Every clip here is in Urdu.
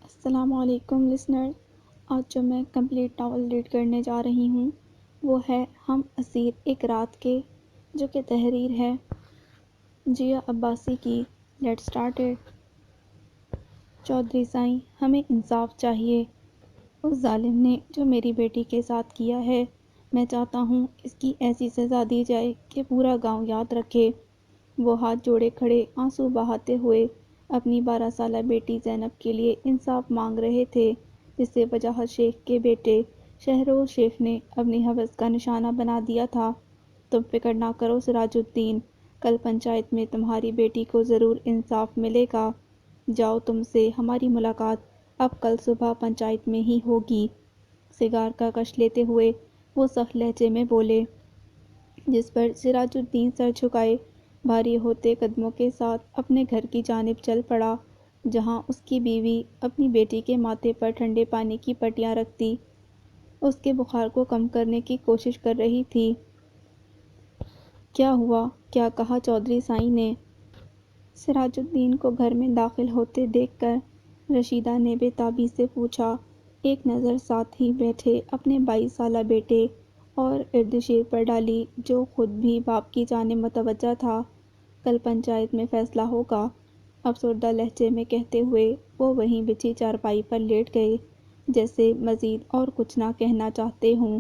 السلام علیکم لسنر. آج جو میں کمپلیٹ ناول ریڈ کرنے جا رہی ہوں وہ ہے ہم اسیر ایک رات کے، جو کہ تحریر ہے جیا عباسی کی. Late started. چودھری سائیں، ہمیں انصاف چاہیے. اس ظالم نے جو میری بیٹی کے ساتھ کیا ہے، میں چاہتا ہوں اس کی ایسی سزا دی جائے کہ پورا گاؤں یاد رکھے. وہ ہاتھ جوڑے کھڑے آنسو بہاتے ہوئے اپنی 12 سالہ بیٹی زینب کے لیے انصاف مانگ رہے تھے، جسے وجاہت شیخ کے بیٹے شہروز شیخ نے اپنی ہوس کا نشانہ بنا دیا تھا. تم فکر نہ کرو سراج الدین، کل پنچایت میں تمہاری بیٹی کو ضرور انصاف ملے گا. جاؤ، تم سے ہماری ملاقات اب کل صبح پنچایت میں ہی ہوگی. سگار کا کش لیتے ہوئے وہ سخت لہجے میں بولے، جس پر سراج الدین سر جھکائے بھاری ہوتے قدموں کے ساتھ اپنے گھر کی جانب چل پڑا، جہاں اس کی بیوی اپنی بیٹی کے ماتھے پر ٹھنڈے پانی کی پٹیاں رکھتی اس کے بخار کو کم کرنے کی کوشش کر رہی تھی. کیا ہوا؟ کیا کہا چودھری سائیں نے؟ سراج الدین کو گھر میں داخل ہوتے دیکھ کر رشیدہ نے بے تابی سے پوچھا، ایک نظر ساتھ ہی بیٹھے اپنے 22 سالہ بیٹے اور اردشیر پر ڈالی، جو خود بھی باپ کی جانب متوجہ تھا. کل پنچایت میں فیصلہ ہوگا، افسردہ لہجے میں کہتے ہوئے وہ وہیں بچھی چارپائی پر لیٹ گئے، جیسے مزید اور کچھ نہ کہنا چاہتے ہوں.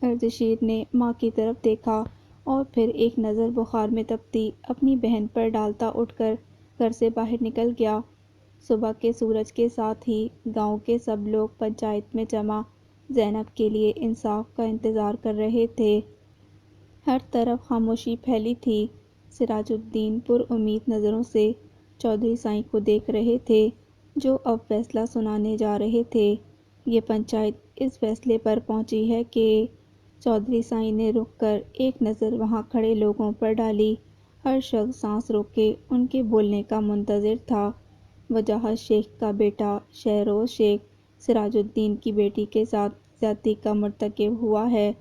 اردشیر نے ماں کی طرف دیکھا اور پھر ایک نظر بخار میں تپتی اپنی بہن پر ڈالتا اٹھ کر گھر سے باہر نکل گیا. صبح کے سورج کے ساتھ ہی گاؤں کے سب لوگ پنچایت میں جمع زینب کے لیے انصاف کا انتظار کر رہے تھے. ہر طرف خاموشی پھیلی تھی. سراج الدین پر امید نظروں سے چودھری سائیں کو دیکھ رہے تھے، جو اب فیصلہ سنانے جا رہے تھے. یہ پنچایت اس فیصلے پر پہنچی ہے کہ چودھری سائیں نے رک کر ایک نظر وہاں کھڑے لوگوں پر ڈالی. ہر شخص سانس روک کے ان کے بولنے کا منتظر تھا. وجاہت شیخ کا بیٹا شہروز شیخ سراج الدین کی بیٹی کے ساتھ زیادتی کا مرتکب ہوا ہے،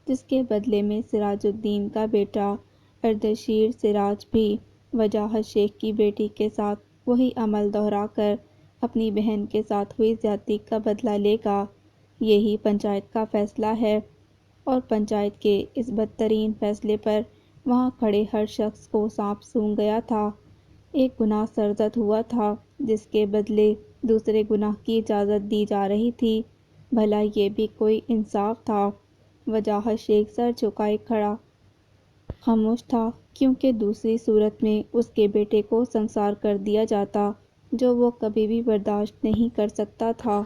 جس کے بدلے میں سراج الدین کا بیٹا اردشیر سراج بھی وجاہت شیخ کی بیٹی کے ساتھ وہی عمل دہرا کر اپنی بہن کے ساتھ ہوئی زیادتی کا بدلہ لے گا. یہی پنچایت کا فیصلہ ہے. اور پنچایت کے اس بدترین فیصلے پر وہاں کھڑے ہر شخص کو سانپ سونگھ گیا تھا. ایک گناہ سرزد ہوا تھا، جس کے بدلے دوسرے گناہ کی اجازت دی جا رہی تھی. بھلا یہ بھی کوئی انصاف تھا؟ وجاہت شیخ سر جھکائے کھڑا خاموش تھا، کیونکہ دوسری صورت میں اس کے بیٹے کو سنسار کر دیا جاتا، جو وہ کبھی بھی برداشت نہیں کر سکتا تھا.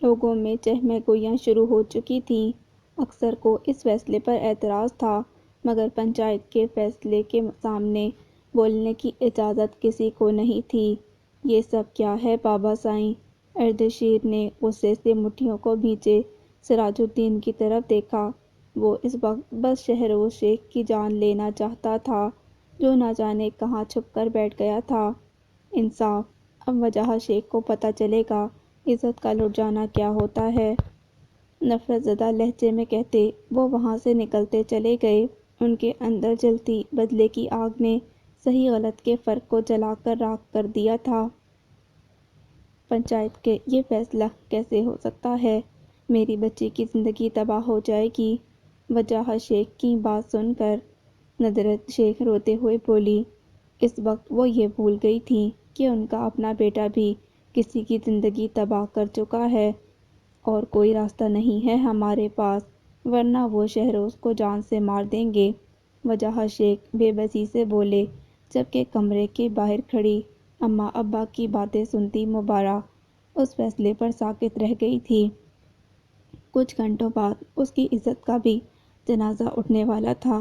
لوگوں میں چہمہ گوئیاں شروع ہو چکی تھیں. اکثر کو اس فیصلے پر اعتراض تھا، مگر پنچایت کے فیصلے کے سامنے بولنے کی اجازت کسی کو نہیں تھی. یہ سب کیا ہے بابا سائیں؟ اردشیر نے غصے سے مٹھیوں کو بھینچے سراج الدین کی طرف دیکھا. وہ اس وقت بس شہروز شیخ کی جان لینا چاہتا تھا، جو نہ جانے کہاں چھپ کر بیٹھ گیا تھا. انصاف؟ اب وجاہت شیخ کو پتہ چلے گا عزت کا لٹ جانا کیا ہوتا ہے. نفرت زدہ لہجے میں کہتے وہ وہاں سے نکلتے چلے گئے. ان کے اندر جلتی بدلے کی آگ نے صحیح غلط کے فرق کو جلا کر راکھ کر دیا تھا. پنچایت کے یہ فیصلہ کیسے ہو سکتا ہے؟ میری بچی کی زندگی تباہ ہو جائے گی. وجاہت شیخ کی بات سن کر ندرت شیخ روتے ہوئے بولی. اس وقت وہ یہ بھول گئی تھی کہ ان کا اپنا بیٹا بھی کسی کی زندگی تباہ کر چکا ہے. اور کوئی راستہ نہیں ہے ہمارے پاس، ورنہ وہ شہروز کو جان سے مار دیں گے. وجاہت شیخ بے بسی سے بولے، جبکہ کمرے کے باہر کھڑی اماں ابا کی باتیں سنتی مبارہ اس فیصلے پر ساکت رہ گئی تھی. کچھ گھنٹوں بعد اس کی عزت کا بھی جنازہ اٹھنے والا تھا.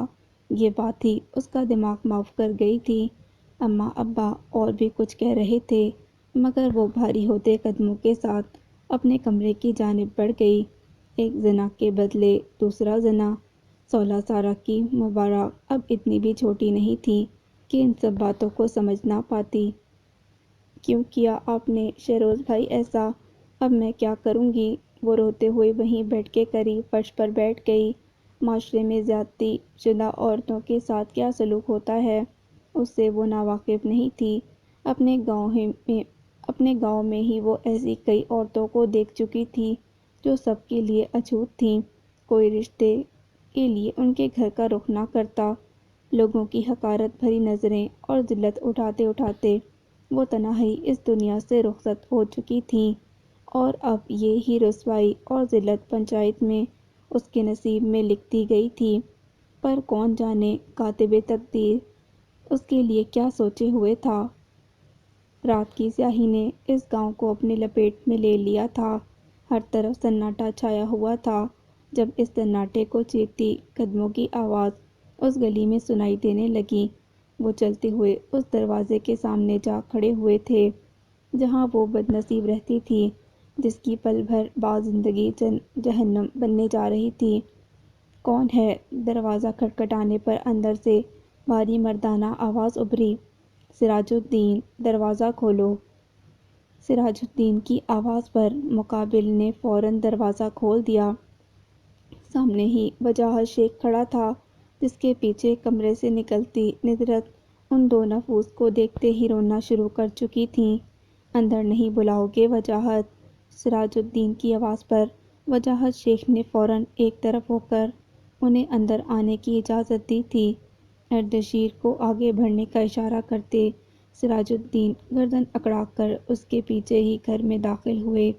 یہ بات ہی اس کا دماغ معاف کر گئی تھی. اماں ابا اور بھی کچھ کہہ رہے تھے، مگر وہ بھاری ہوتے قدموں کے ساتھ اپنے کمرے کی جانب بڑھ گئی. ایک زنا کے بدلے دوسرا زنا. 16 سالہ کی مبارہ اب اتنی بھی چھوٹی نہیں تھی کہ ان سب باتوں کو سمجھ نہ پاتی. کیوں کیا آپ نے شہروز بھائی ایسا؟ اب میں کیا کروں گی؟ وہ روتے ہوئے وہیں بیڈ کے قریب فرش پر بیٹھ گئی. معاشرے میں زیادتی شدہ عورتوں کے ساتھ کیا سلوک ہوتا ہے، اس سے وہ ناواقف نہیں تھی. اپنے گاؤں میں اپنے گاؤں میں ہی وہ ایسی کئی عورتوں کو دیکھ چکی تھی جو سب کے لیے اچھوت تھیں۔ کوئی رشتے کے لیے ان کے گھر کا رخ نہ کرتا۔ لوگوں کی حقارت بھری نظریں اور ذلت اٹھاتے اٹھاتے وہ تنہائی اس دنیا سے رخصت ہو چکی تھیں، اور اب یہ ہی رسوائی اور ذلت پنچایت میں اس کے نصیب میں لکھتی گئی تھی۔ پر کون جانے کاتب تقدیر اس کے لیے کیا سوچے ہوئے تھا۔ رات کی سیاہی نے اس گاؤں کو اپنے لپیٹ میں لے لیا تھا۔ ہر طرف سناٹا چھایا ہوا تھا۔ جب اس سناٹے کو چیرتی قدموں کی آواز اس گلی میں سنائی دینے لگی، وہ چلتے ہوئے اس دروازے کے سامنے جا کھڑے ہوئے تھے جہاں وہ بد نصیب رہتی تھی، جس کی پل بھر بعد زندگی جہنم بننے جا رہی تھی۔ کون ہے؟ دروازہ کھٹکھٹانے پر اندر سے بھاری مردانہ آواز ابھری۔ سراج الدین، دروازہ کھولو۔ سراج الدین کی آواز پر مقابل نے فوراً دروازہ کھول دیا۔ سامنے ہی وجاہت شیخ کھڑا تھا، جس کے پیچھے کمرے سے نکلتی ندرت ان دو نفوس کو دیکھتے ہی رونا شروع کر چکی تھیں۔ اندر نہیں بلاؤ گے وجاہت؟ سراج الدین کی آواز پر وجاہت شیخ نے فوراً ایک طرف ہو کر انہیں اندر آنے کی اجازت دی تھی۔ اردشیر کو آگے بڑھنے کا اشارہ کرتے سراج الدین گردن اکڑا کر اس کے پیچھے ہی گھر میں داخل ہوئے۔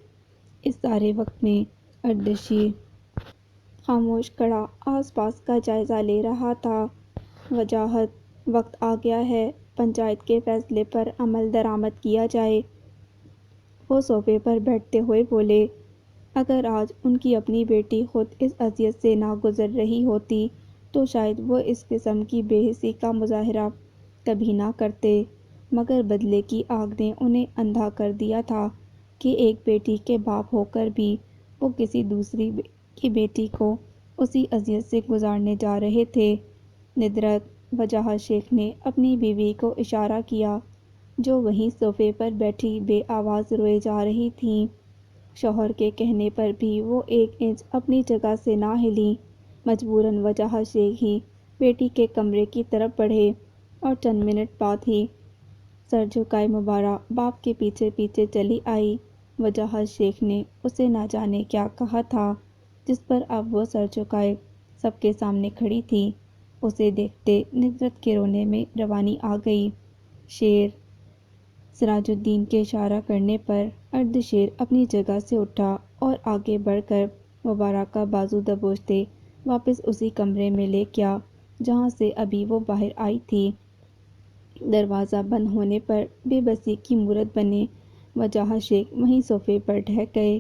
اس سارے وقت میں اردشیر خاموش کھڑا آس پاس کا جائزہ لے رہا تھا۔ وجاہت، وقت آ گیا ہے، پنچایت کے فیصلے پر عمل درآمد کیا جائے۔ وہ صوفے پر بیٹھتے ہوئے بولے۔ اگر آج ان کی اپنی بیٹی خود اس اذیت سے نہ گزر رہی ہوتی تو شاید وہ اس قسم کی بے حسی کا مظاہرہ کبھی نہ کرتے، مگر بدلے کی آگ نے انہیں اندھا کر دیا تھا کہ ایک بیٹی کے باپ ہو کر بھی وہ کسی دوسری کی بیٹی کو اسی اذیت سے گزارنے جا رہے تھے۔ ندرت، وجاہت شیخ نے اپنی بیوی کو اشارہ کیا، جو وہیں صوفے پر بیٹھی بے آواز روئے جا رہی تھیں۔ شوہر کے کہنے پر بھی وہ ایک انچ اپنی جگہ سے نہ ہلیں۔ مجبوراً وجاہت شیخ ہی بیٹی کے کمرے کی طرف بڑھے اور چند منٹ بعد ہی سر جھکائے مبارہ باپ کے پیچھے پیچھے چلی آئی۔ وجاہت شیخ نے اسے نہ جانے کیا کہا تھا، جس پر اب وہ سر جھکائے سب کے سامنے کھڑی تھی۔ اسے دیکھتے ندرت کے رونے میں روانی آ گئی۔ شیر! سراج الدین کے اشارہ کرنے پر اردشیر اپنی جگہ سے اٹھا اور آگے بڑھ کر مبارہ کا بازو دبوچتے واپس اسی کمرے میں لے گیا جہاں سے ابھی وہ باہر آئی تھی۔ دروازہ بند ہونے پر بے بسی کی مورت بنے وجاہت شیخ وہیں صوفے پر ٹھہر گئے۔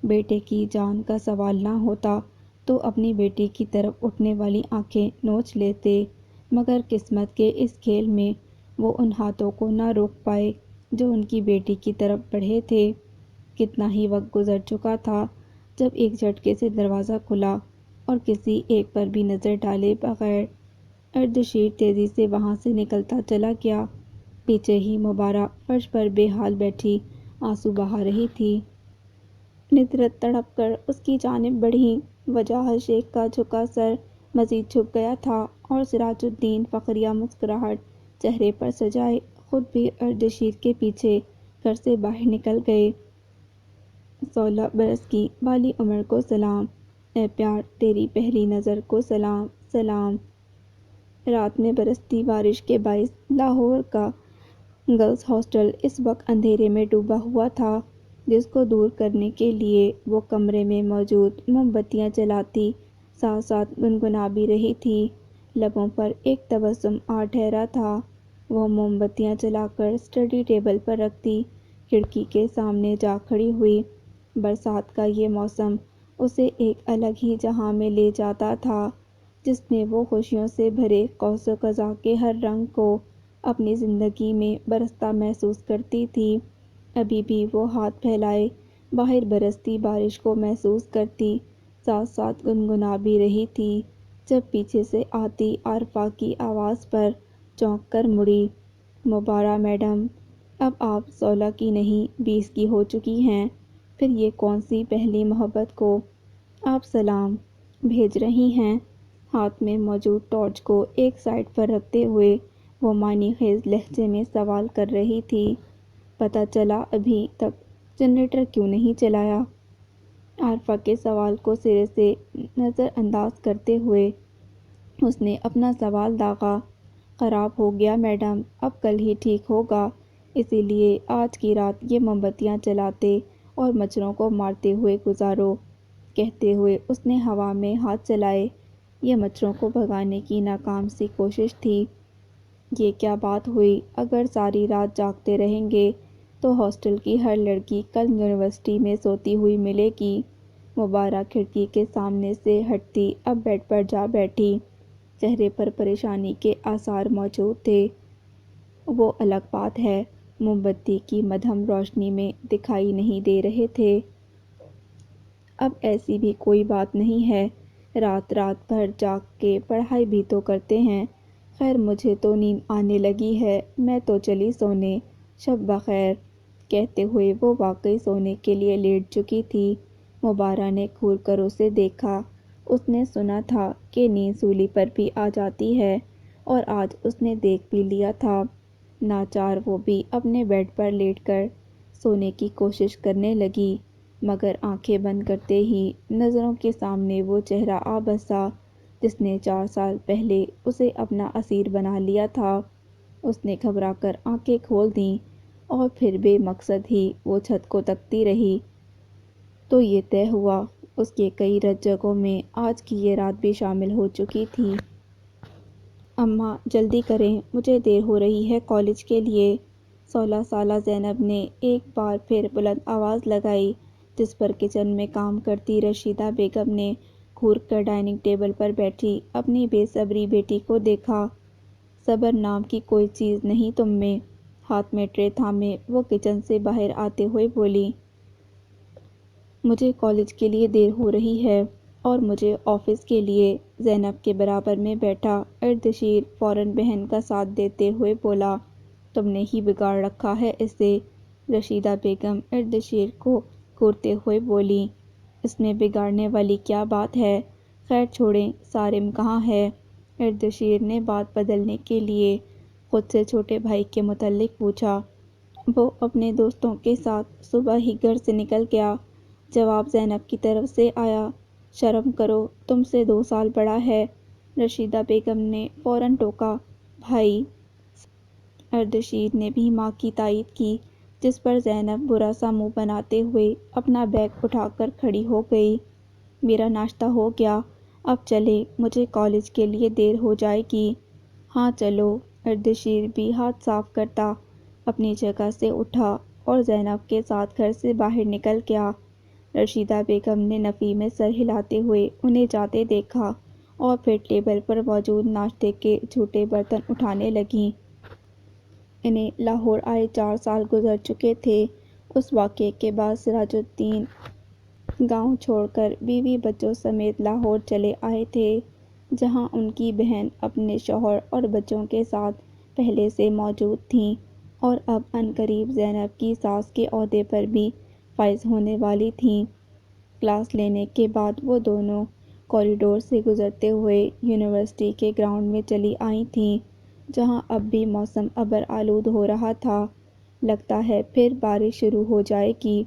بیٹے کی جان کا سوال نہ ہوتا تو اپنی بیٹی کی طرف اٹھنے والی آنکھیں نوچ لیتے، مگر قسمت کے اس کھیل میں وہ ان ہاتھوں کو نہ روک پائے جو ان کی بیٹی کی طرف بڑھے تھے۔ کتنا ہی وقت گزر چکا تھا جب ایک جھٹکے سے دروازہ کھلا اور کسی ایک پر بھی نظر ڈالے بغیر اردشیر تیزی سے وہاں سے نکلتا چلا گیا۔ پیچھے ہی مبارہ فرش پر بے حال بیٹھی آنسو بہا رہی تھی۔ ندرت تڑپ کر اس کی جانب بڑھی۔ وجاہت شیخ کا جھکا سر مزید جھک گیا تھا اور سراج الدین فخریہ مسکراہٹ چہرے پر سجائے خود بھی اردشیر کے پیچھے گھر سے باہر نکل گئے۔ 16 برس کی بالی عمر کو سلام، اے پیار تیری پہلی نظر کو سلام، سلام۔ رات میں برستی بارش کے باعث لاہور کا گرلز ہاسٹل اس وقت اندھیرے میں ڈوبا ہوا تھا، جس کو دور کرنے کے لیے وہ کمرے میں موجود موم بتیاں جلاتی ساتھ ساتھ گنگنا بھی رہی تھی۔ لبوں پر ایک تبسم آ ٹھہرا تھا۔ وہ موم بتیاں جلا کر اسٹڈی ٹیبل پر رکھتی کھڑکی کے سامنے جا کھڑی ہوئی۔ برسات کا یہ موسم اسے ایک الگ ہی جہاں میں لے جاتا تھا، جس میں وہ خوشیوں سے بھرے قوس قزح کے ہر رنگ کو اپنی زندگی میں برستا محسوس کرتی تھی۔ ابھی بھی وہ ہاتھ پھیلائے باہر برستی بارش کو محسوس کرتی ساتھ ساتھ گنگنا بھی رہی تھی جب پیچھے سے آتی عارفہ کی آواز پر چونک کر مڑی۔ مبارہ میڈم، اب آپ 16 کی نہیں 20 کی ہو چکی ہیں، پھر یہ کون سی پہلی محبت کو آپ سلام بھیج رہی ہیں؟ ہاتھ میں موجود ٹارچ کو ایک سائیڈ پر رکھتے ہوئے وہ معنی خیز لہجے میں سوال کر رہی تھی۔ پتہ چلا ابھی تک جنریٹر کیوں نہیں چلایا؟ عارفہ کے سوال کو سرے سے نظر انداز کرتے ہوئے اس نے اپنا سوال داغا۔ خراب ہو گیا میڈم، اب کل ہی ٹھیک ہوگا، اسی لیے آج کی رات یہ موم بتیاں جلاتے اور مچھروں کو مارتے ہوئے گزارو۔ کہتے ہوئے اس نے ہوا میں ہاتھ چلائے۔ یہ مچھروں کو بھگانے کی ناکام سی کوشش تھی۔ یہ کیا بات ہوئی؟ اگر ساری رات جاگتے رہیں گے تو ہاسٹل کی ہر لڑکی کل یونیورسٹی میں سوتی ہوئی ملے گی۔ مبارک کھڑکی کے سامنے سے ہٹتی اب بیڈ پر جا بیٹھی۔ چہرے پر پریشانی کے آثار موجود تھے۔ وہ الگ بات ہے، موم بتی کی مدھم روشنی میں دکھائی نہیں دے رہے تھے۔ اب ایسی بھی کوئی بات نہیں ہے، رات رات بھر جاگ کے پڑھائی بھی تو کرتے ہیں۔ خیر مجھے تو نیند آنے لگی ہے، میں تو چلی سونے، شب بخیر۔ کہتے ہوئے وہ واقعی سونے کے لیے لیٹ چکی تھی۔ مبارک نے گھور کر اسے دیکھا۔ اس نے سنا تھا کہ نیند سولی پر بھی آ جاتی ہے اور آج اس نے دیکھ بھی لیا تھا۔ ناچار وہ بھی اپنے بیڈ پر لیٹ کر سونے کی کوشش کرنے لگی، مگر آنکھیں بند کرتے ہی نظروں کے سامنے وہ چہرہ آ بسا جس نے 4 سال پہلے اسے اپنا اسیر بنا لیا تھا۔ اس نے گھبرا کر آنکھیں کھول دیں اور پھر بے مقصد ہی وہ چھت کو تکتی رہی۔ تو یہ طے ہوا، اس کے کئی رت جگہوں میں آج کی یہ رات بھی شامل ہو چکی تھی۔ اماں جلدی کریں، مجھے دیر ہو رہی ہے کالج کے لیے۔ 16 سالہ زینب نے ایک بار پھر بلند آواز لگائی، جس پر کچن میں کام کرتی رشیدہ بیگم نے گھور کر ڈائننگ ٹیبل پر بیٹھی اپنی بے صبری بیٹی کو دیکھا۔ صبر نام کی کوئی چیز نہیں تم میں؟ ہاتھ میں ٹرے تھامے وہ کچن سے باہر آتے ہوئے بولی۔ مجھے کالج کے لیے دیر ہو رہی ہے اور مجھے آفس کے لیے۔ زینب کے برابر میں بیٹھا اردشیر فوراً بہن کا ساتھ دیتے ہوئے بولا، تم نے ہی بگاڑ رکھا ہے اسے۔ رشیدہ بیگم اردشیر کو گھورتے ہوئے بولی، اس میں بگاڑنے والی کیا بات ہے؟ خیر چھوڑیں، صارم کہاں ہے؟ اردشیر نے بات بدلنے کے لیے خود سے چھوٹے بھائی کے متعلق پوچھا۔ وہ اپنے دوستوں کے ساتھ صبح ہی گھر سے نکل گیا۔ جواب زینب کی طرف سے آیا۔ شرم کرو، تم سے 2 سال بڑا ہے۔ رشیدہ بیگم نے فوراً ٹوکا، بھائی۔ اردشیر نے بھی ماں کی تائید کی، جس پر زینب برا سا منہ بناتے ہوئے اپنا بیگ اٹھا کر کھڑی ہو گئی۔ میرا ناشتہ ہو گیا، اب چلیں، مجھے کالج کے لیے دیر ہو جائے گی۔ ہاں چلو۔ اردشیر بھی ہاتھ صاف کرتا اپنی جگہ سے اٹھا اور زینب کے ساتھ گھر سے باہر نکل گیا۔ رشیدہ بیگم نے نفی میں سر ہلاتے ہوئے انہیں جاتے دیکھا اور پھر ٹیبل پر موجود ناشتے کے جھوٹے برتن اٹھانے لگیں۔ انہیں لاہور آئے 4 سال گزر چکے تھے۔ اس واقعے کے بعد سراج الدین گاؤں چھوڑ کر بیوی بچوں سمیت لاہور چلے آئے تھے، جہاں ان کی بہن اپنے شوہر اور بچوں کے ساتھ پہلے سے موجود تھیں اور اب عنقریب زینب کی ساس کے عہدے پر بھی فائز ہونے والی تھیں۔ کلاس لینے کے بعد وہ دونوں کوریڈور سے گزرتے ہوئے یونیورسٹی کے گراؤنڈ میں چلی آئی تھیں، جہاں اب بھی موسم ابر آلود ہو رہا تھا۔ لگتا ہے پھر بارش شروع ہو جائے گی،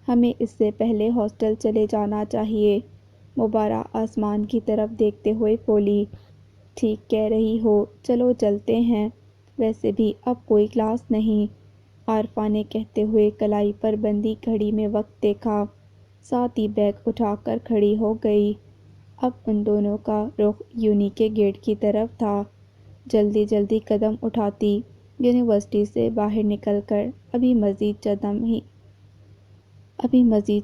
ہمیں اس سے پہلے ہاسٹل چلے جانا چاہیے، مبارک آسمان کی طرف دیکھتے ہوئے بولی۔ ٹھیک کہہ رہی ہو، چلو چلتے ہیں، ویسے بھی اب کوئی کلاس نہیں۔ عارفہ نے کہتے ہوئے کلائی پر بندھی گھڑی میں وقت دیکھا، ساتھ ہی بیگ اٹھا کر کھڑی ہو گئی۔ اب ان دونوں کا رخ یونی کے گیٹ کی طرف تھا۔ جلدی جلدی قدم اٹھاتی یونیورسٹی سے باہر نکل کر ابھی مزید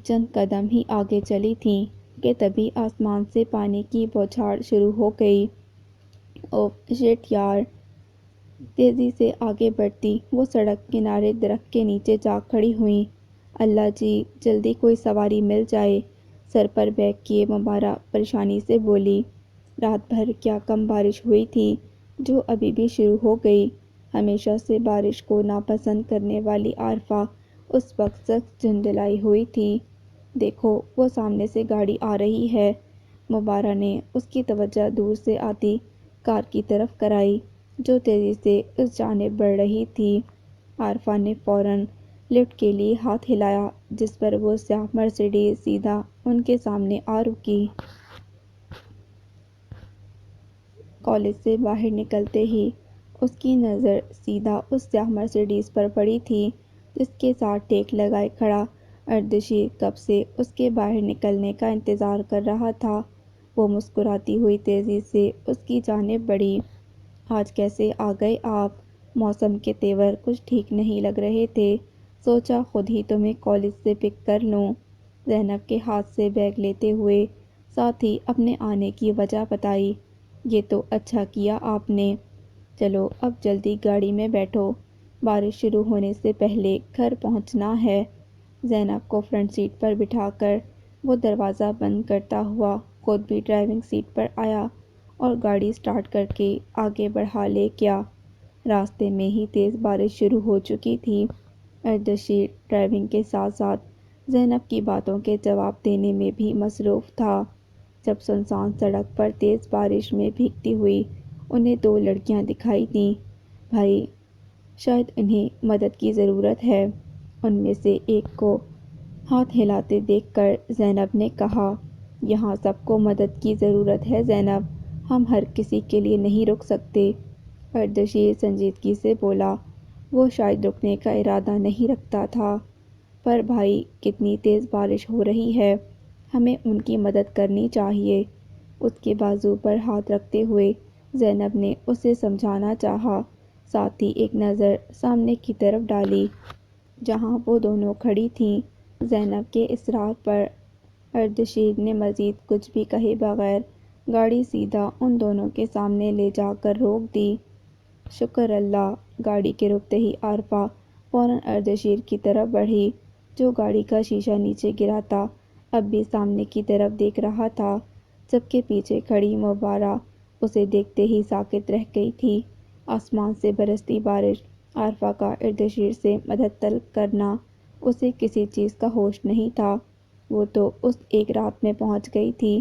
چند قدم ہی آگے چلی تھیں کہ تبھی آسمان سے پانی کی بوچھاڑ شروع ہو گئی۔ اوہ شٹ یار! تیزی سے آگے بڑھتی وہ سڑک کنارے درخت کے نیچے جا کھڑی ہوئیں۔ اللہ جی، جلدی کوئی سواری مل جائے، سر پر بیگ کیے مبارک پریشانی سے بولی۔ رات بھر کیا کم بارش ہوئی تھی جو ابھی بھی شروع ہو گئی۔ ہمیشہ سے بارش کو ناپسند کرنے والی عارفہ اس وقت سخت جھنجھلائی ہوئی تھی۔ دیکھو وہ سامنے سے گاڑی آ رہی ہے۔ مبارک نے اس کی توجہ دور سے آتی کار کی طرف کرائی جو تیزی سے اس جانب بڑھ رہی تھی۔ عارفہ نے فوراً لفٹ کے لیے ہاتھ ہلایا، جس پر وہ سیاہ مرسیڈیز سیدھا ان کے سامنے آ رکی۔ کالج سے باہر نکلتے ہی اس کی نظر سیدھا اس سیاہ مرسیڈیز پر پڑی تھی جس کے ساتھ ٹیک لگائے کھڑا اردشیر کب سے اس کے باہر نکلنے کا انتظار کر رہا تھا۔ وہ مسکراتی ہوئی تیزی سے اس کی جانب بڑھی۔ آج کیسے آ گئے آپ؟ موسم کے تیور کچھ ٹھیک نہیں لگ رہے تھے، سوچا خود ہی تمہیں کالج سے پک کر لوں۔ زینب کے ہاتھ سے بیگ لیتے ہوئے ساتھ ہی اپنے آنے کی وجہ بتائی۔ یہ تو اچھا کیا آپ نے۔ چلو اب جلدی گاڑی میں بیٹھو، بارش شروع ہونے سے پہلے گھر پہنچنا ہے۔ زینب کو فرنٹ سیٹ پر بٹھا کر وہ دروازہ بند کرتا ہوا خود بھی ڈرائیونگ سیٹ پر آیا اور گاڑی سٹارٹ کر کے آگے بڑھا لے گیا۔ راستے میں ہی تیز بارش شروع ہو چکی تھی۔ اردشیر ڈرائیونگ کے ساتھ ساتھ زینب کی باتوں کے جواب دینے میں بھی مصروف تھا۔ جب سنسان سڑک پر تیز بارش میں بھیگتی ہوئی انہیں دو لڑکیاں دکھائی دیں۔ بھائی، شاید انہیں مدد کی ضرورت ہے، ان میں سے ایک کو ہاتھ ہلاتے دیکھ کر زینب نے کہا۔ یہاں سب کو مدد کی ضرورت ہے زینب، ہم ہر کسی کے لیے نہیں رک سکتے۔ اردشیر سنجیدگی سے بولا۔ وہ شاید رکنے کا ارادہ نہیں رکھتا تھا، پر بھائی کتنی تیز بارش ہو رہی ہے، ہمیں ان کی مدد کرنی چاہیے۔ اس کے بازو پر ہاتھ رکھتے ہوئے زینب نے اسے سمجھانا چاہا، ساتھ ہی ایک نظر سامنے کی طرف ڈالی جہاں وہ دونوں کھڑی تھیں۔ زینب کے اصرار پر اردشیر نے مزید کچھ بھی کہے بغیر گاڑی سیدھا ان دونوں کے سامنے لے جا کر روک دی۔ شکر اللہ! گاڑی کے رکتے ہی عارفہ فوراً اردشیر کی طرف بڑھی، جو گاڑی کا شیشہ نیچے گرا تھا اب بھی سامنے کی طرف دیکھ رہا تھا، جبکہ پیچھے کھڑی مبارہ اسے دیکھتے ہی ساکت رہ گئی تھی۔ آسمان سے برستی بارش، عارفہ کا اردشیر سے مدد طلب کرنا، اسے کسی چیز کا ہوش نہیں تھا۔ وہ تو اس ایک رات میں پہنچ گئی تھی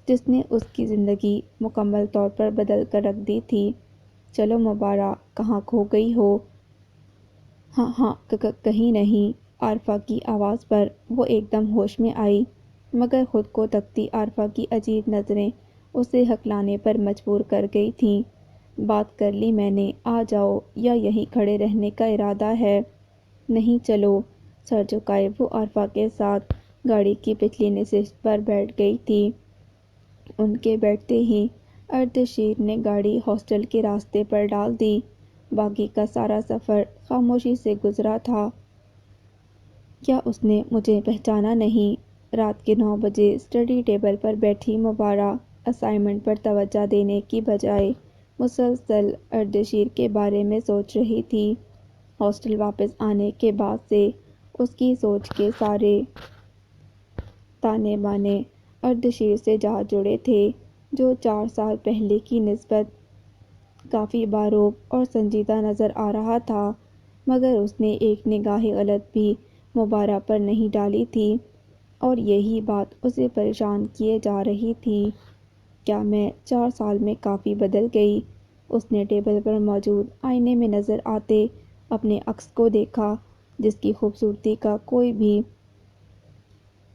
جس نے اس کی زندگی مکمل طور پر بدل کر رکھ دی تھی۔ چلو مبارہ، کہاں کھو گئی ہو؟ ہاں کہیں نہیں۔ عارفہ کی آواز پر وہ ایک دم ہوش میں آئی، مگر خود کو تکتی عارفہ کی عجیب نظریں اسے ہکلانے پر مجبور کر گئی تھیں۔ بات کر لی میں نے، آ جاؤ، یا یہیں کھڑے رہنے کا ارادہ ہے؟ نہیں چلو۔ سر جھکائے وہ عارفہ کے ساتھ گاڑی کی پچھلی نشست پر بیٹھ گئی تھی۔ ان کے بیٹھتے ہی اردشیر نے گاڑی ہاسٹل کے راستے پر ڈال دی۔ باقی کا سارا سفر خاموشی سے گزرا تھا۔ کیا اس نے مجھے پہچانا نہیں؟ رات کے 9 بجے اسٹڈی ٹیبل پر بیٹھی مبارہ اسائنمنٹ پر توجہ دینے کی بجائے مسلسل اردشیر کے بارے میں سوچ رہی تھی۔ ہاسٹل واپس آنے کے بعد سے اس کی سوچ کے سارے تانے بانے اردشیر سے جا جڑے تھے، جو 4 سال پہلے کی نسبت کافی باروب اور سنجیدہ نظر آ رہا تھا، مگر اس نے ایک نگاہ غلط بھی مبارہ پر نہیں ڈالی تھی، اور یہی بات اسے پریشان کیے جا رہی تھی۔ کیا میں 4 سال میں کافی بدل گئی؟ اس نے ٹیبل پر موجود آئینے میں نظر آتے اپنے عکس کو دیکھا، جس کی خوبصورتی کا کوئی بھی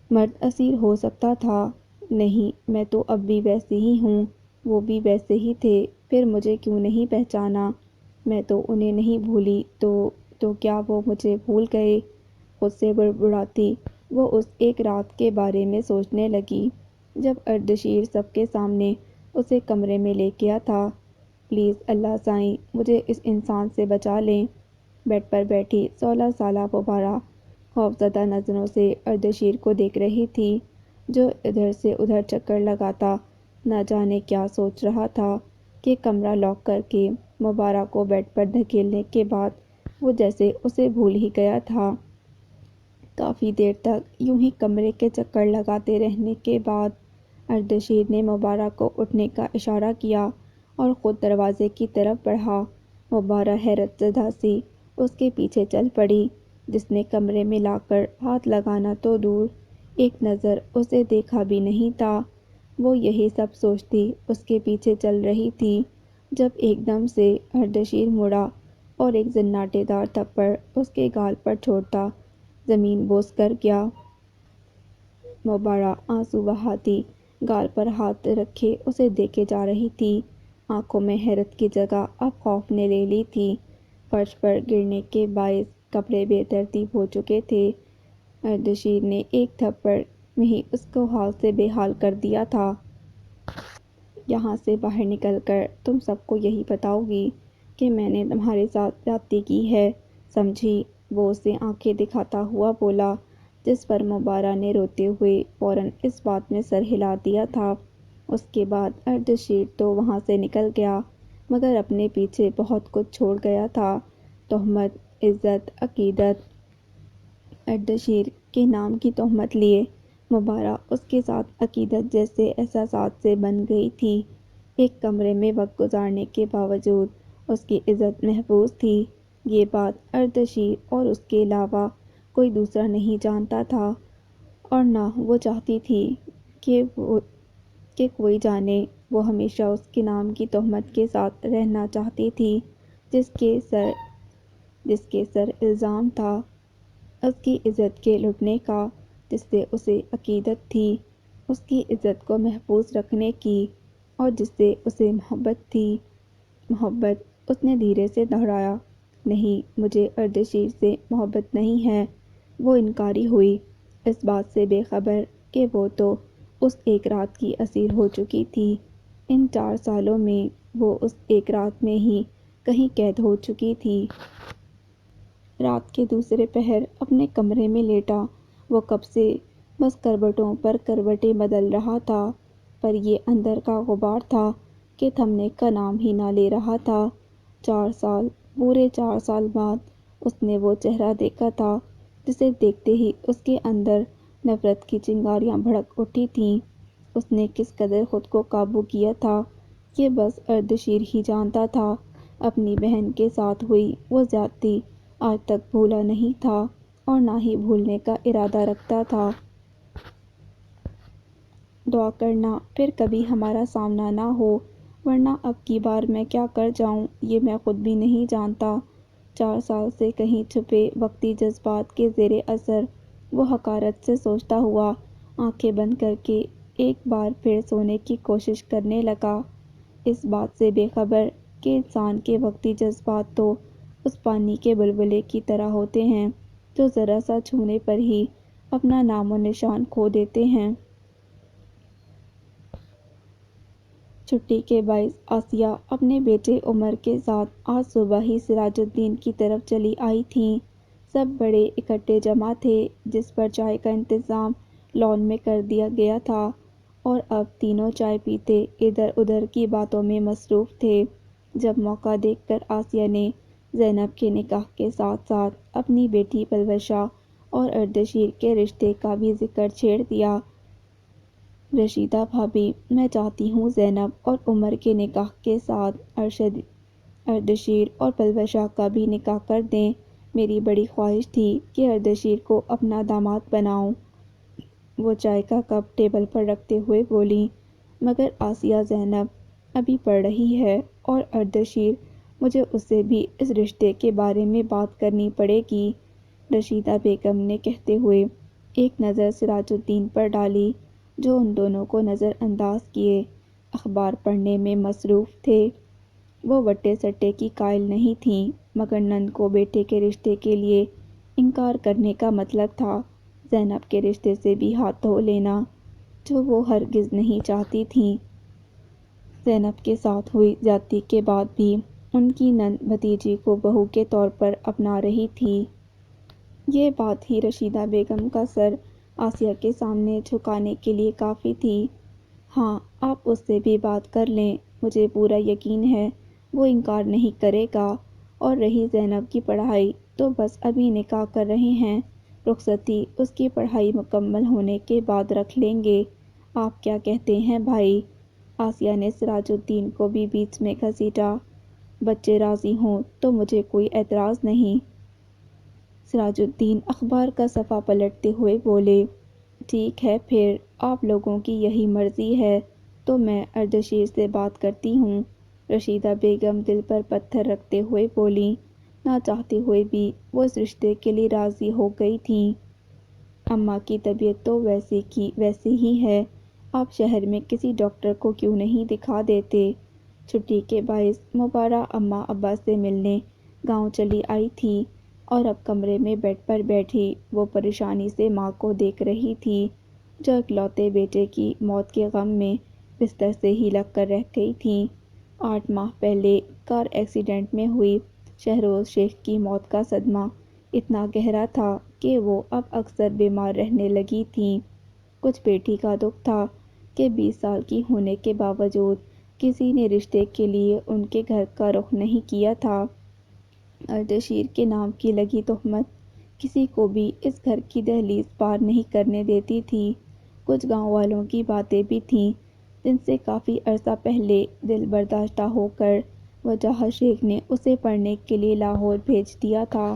مرد اسیر ہو سکتا تھا۔ نہیں، میں تو اب بھی ویسی ہی ہوں، وہ بھی ویسے ہی تھے، پھر مجھے کیوں نہیں پہچانا؟ میں تو انہیں نہیں بھولی، تو کیا وہ مجھے بھول گئے؟ خود سے بڑبڑاتی وہ اس ایک رات کے بارے میں سوچنے لگی جب اردشیر سب کے سامنے اسے کمرے میں لے گیا تھا۔ پلیز اللہ سائیں، مجھے اس انسان سے بچا لیں۔ بیڈ پر بیٹھی 16 سالہ مبارہ خوفزدہ نظروں سے اردشیر کو دیکھ رہی تھی، جو ادھر سے ادھر چکر لگاتا نہ جانے کیا سوچ رہا تھا کہ کمرہ لاک کر کے مبارہ کو بیڈ پر دھکیلنے کے بعد وہ جیسے اسے بھول ہی گیا تھا۔ کافی دیر تک یوں ہی کمرے کے چکر لگاتے رہنے کے بعد اردشیر نے مبارہ کو اٹھنے کا اشارہ کیا اور خود دروازے کی طرف بڑھا۔ مبارہ حیرت زدہ سی اس کے پیچھے چل پڑی، جس نے کمرے میں لا کر ہاتھ لگانا تو دور ایک نظر اسے دیکھا بھی نہیں تھا۔ وہ یہی سب سوچتی اس کے پیچھے چل رہی تھی جب ایک دم سے اردشیر مڑا اور ایک زناٹے دار تھپڑ اس کے گال پر چھوڑتا زمین بوس کر گیا۔ مبارہ آنسو بہاتی گال پر ہاتھ رکھے اسے دیکھے جا رہی تھی۔ آنکھوں میں حیرت کی جگہ اب خوف نے لے لی تھی۔ فرش پر گرنے کے باعث کپڑے بے ترتیب ہو چکے تھے۔ اردشیر نے ایک تھپڑ میں ہی اس کو حال سے بے حال کر دیا تھا۔ یہاں سے باہر نکل کر تم سب کو یہی بتاؤ گی کہ میں نے تمہارے ساتھ زیادتی کی ہے، سمجھی؟ وہ اسے آنکھیں دکھاتا ہوا بولا، جس پر مبارہ نے روتے ہوئے فوراً اس بات میں سر ہلا دیا تھا۔ اس کے بعد اردشیر تو وہاں سے نکل گیا، مگر اپنے پیچھے بہت کچھ چھوڑ گیا تھا۔ تہمت، عزت، عقیدت۔ اردشیر کے نام کی تہمت لیے مبارہ اس کے ساتھ عقیدت جیسے احساسات سے بن گئی تھی۔ ایک کمرے میں وقت گزارنے کے باوجود اس کی عزت محفوظ تھی۔ یہ بات اردشیر اور اس کے علاوہ کوئی دوسرا نہیں جانتا تھا، اور نہ وہ چاہتی تھی کہ کوئی جانے۔ وہ ہمیشہ اس کے نام کی تہمت کے ساتھ رہنا چاہتی تھی، جس کے سر الزام تھا اس کی عزت کے لٹنے کا، جس سے اسے عقیدت تھی اس کی عزت کو محفوظ رکھنے کی، اور جس سے اسے محبت تھی۔ محبت، اس نے دھیرے سے دہرایا۔ نہیں، مجھے اردشیر سے محبت نہیں ہے۔ وہ انکاری ہوئی، اس بات سے بے خبر کہ وہ تو اس ایک رات کی اسیر ہو چکی تھی۔ ان 4 سالوں میں وہ اس ایک رات میں ہی کہیں قید ہو چکی تھی۔ رات کے دوسرے پہر اپنے کمرے میں لیٹا وہ کب سے بس کروٹوں پر کروٹیں بدل رہا تھا، پر یہ اندر کا غبار تھا کہ تھمنے کا نام ہی نہ لے رہا تھا۔ 4 سال، پورے 4 سال بعد اس نے وہ چہرہ دیکھا تھا جسے دیکھتے ہی اس کے اندر نفرت کی چنگاریاں بھڑک اٹھی تھیں۔ اس نے کس قدر خود کو قابو کیا تھا یہ بس اردشیر ہی جانتا تھا۔ اپنی بہن کے ساتھ ہوئی وہ زیادتی آج تک بھولا نہیں تھا، اور نہ ہی بھولنے کا ارادہ رکھتا تھا۔ دعا کرنا پھر کبھی ہمارا سامنا نہ ہو، ورنہ اب کی بار میں کیا کر جاؤں یہ میں خود بھی نہیں جانتا۔ 4 سال سے کہیں چھپے وقتی جذبات کے زیر اثر وہ حقارت سے سوچتا ہوا آنکھیں بند کر کے ایک بار پھر سونے کی کوشش کرنے لگا، اس بات سے بے خبر کہ انسان کے وقتی جذبات تو اس پانی کے بلبلے کی طرح ہوتے ہیں جو ذرا سا چھونے پر ہی اپنا نام و نشان کھو دیتے ہیں۔ چھٹی کے باعث آسیہ اپنے بیٹے عمر کے ساتھ آج صبح ہی سراج الدین کی طرف چلی آئی تھیں۔ سب بڑے اکٹھے جمع تھے، جس پر چائے کا انتظام لان میں کر دیا گیا تھا، اور اب تینوں چائے پیتے ادھر ادھر کی باتوں میں مصروف تھے، جب موقع دیکھ کر آسیہ نے زینب کے نکاح کے ساتھ ساتھ اپنی بیٹی پلوشہ اور اردشیر کے رشتے کا بھی ذکر چھیڑ دیا۔ رشیدہ بھابی، میں چاہتی ہوں زینب اور عمر کے نکاح کے ساتھ اردشیر اور پلوشہ کا بھی نکاح کر دیں۔ میری بڑی خواہش تھی کہ اردشیر کو اپنا داماد بناؤں۔ وہ چائے کا کپ ٹیبل پر رکھتے ہوئے بولیں، مگر آسیہ زینب ابھی پڑھ رہی ہے، اور اردشیر مجھے اس سے بھی اس رشتے کے بارے میں بات کرنی پڑے گی۔ رشیدہ بیگم نے کہتے ہوئے ایک نظر سراج الدین پر ڈالی، جو ان دونوں کو نظر انداز کیے اخبار پڑھنے میں مصروف تھے۔ وہ وٹے سٹے کی قائل نہیں تھیں، مگر نند کو بیٹے کے رشتے کے لیے انکار کرنے کا مطلب تھا زینب کے رشتے سے بھی ہاتھ دھو لینا، جو وہ ہرگز نہیں چاہتی تھیں۔ زینب کے ساتھ ہوئی زیادتی کے بعد بھی ان کی نند بھتیجی کو بہو کے طور پر اپنا رہی تھی۔ یہ بات ہی رشیدہ بیگم کا سر آسیہ کے سامنے جھکانے کے لیے کافی تھی۔ ہاں، آپ اس سے بھی بات کر لیں، مجھے پورا یقین ہے وہ انکار نہیں کرے گا۔ اور رہی زینب کی پڑھائی تو بس ابھی نکاح کر رہے ہیں، رخصتی اس کی پڑھائی مکمل ہونے کے بعد رکھ لیں گے۔ آپ کیا کہتے ہیں بھائی؟ آسیہ نے سراج الدین کو بھی بیچ میں گھسیٹا۔ بچے راضی ہوں تو مجھے کوئی اعتراض نہیں۔ سراج الدین اخبار کا صفحہ پلٹتے ہوئے بولے، ٹھیک ہے، پھر آپ لوگوں کی یہی مرضی ہے تو میں اردشیر سے بات کرتی ہوں۔ رشیدہ بیگم دل پر پتھر رکھتے ہوئے بولیں، نہ چاہتے ہوئے بھی وہ اس رشتے کے لیے راضی ہو گئی تھیں۔ اماں کی طبیعت تو ویسے کی ویسے ہی ہے، آپ شہر میں کسی ڈاکٹر کو کیوں نہیں دکھا دیتے؟ چھٹی کے باعث مبارہ اماں ابا سے ملنے گاؤں چلی آئی تھی اور اب کمرے میں بیڈ پر بیٹھی وہ پریشانی سے ماں کو دیکھ رہی تھی، جو اکلوتے بیٹے کی موت کے غم میں بستر سے ہی لگ کر رہ گئی تھیں۔ 8 ماہ پہلے کار ایکسیڈنٹ میں ہوئی شہروز شیخ کی موت کا صدمہ اتنا گہرا تھا کہ وہ اب اکثر بیمار رہنے لگی تھیں۔ کچھ بیٹی کا دکھ تھا کہ 20 سال کی ہونے کے باوجود کسی نے رشتے کے لیے ان کے گھر کا رخ نہیں کیا تھا۔ اردشیر کے نام کی لگی تہمت کسی کو بھی اس گھر کی دہلیز پار نہیں کرنے دیتی تھی۔ کچھ گاؤں والوں کی باتیں بھی تھیں جن سے کافی عرصہ پہلے دل برداشتہ ہو کر وجاہت شیخ نے اسے پڑھنے کے لیے لاہور بھیج دیا تھا۔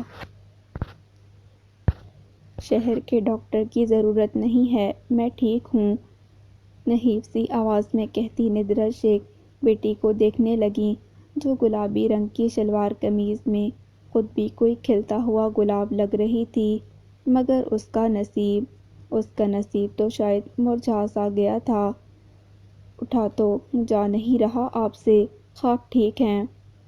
شہر کے ڈاکٹر کی ضرورت نہیں ہے، میں ٹھیک ہوں، نحیف سی آواز میں کہتی ندرت شیخ بیٹی کو دیکھنے لگیں، جو گلابی رنگ کی شلوار قمیض میں خود بھی کوئی کھلتا ہوا گلاب لگ رہی تھی۔ مگر اس کا نصیب تو شاید مرجھا سا گیا تھا۔ اٹھا تو جا نہیں رہا آپ سے، خواب ٹھیک ہیں؟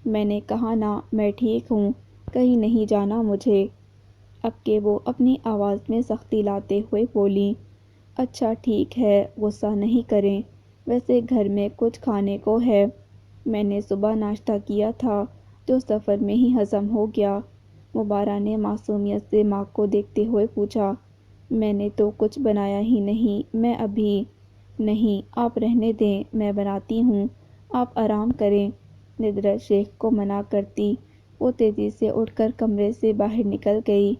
میں نے کہا نا میں ٹھیک ہوں، کہیں نہیں جانا مجھے۔ اب کہ وہ اپنی آواز میں سختی لاتے ہوئے بولیں، اچھا ٹھیک ہے، غصہ نہیں کریں، ویسے گھر میں کچھ کھانے کو ہے؟ میں نے صبح ناشتہ کیا تھا جو سفر میں ہی ہضم ہو گیا۔ مبارہ نے معصومیت سے ماں کو دیکھتے ہوئے پوچھا، میں نے تو کچھ بنایا ہی نہیں، میں ابھی نہیں، آپ رہنے دیں، میں بناتی ہوں، آپ آرام کریں۔ ندرت شیخ کو منع کرتی وہ تیزی سے اٹھ کر کمرے سے باہر نکل گئی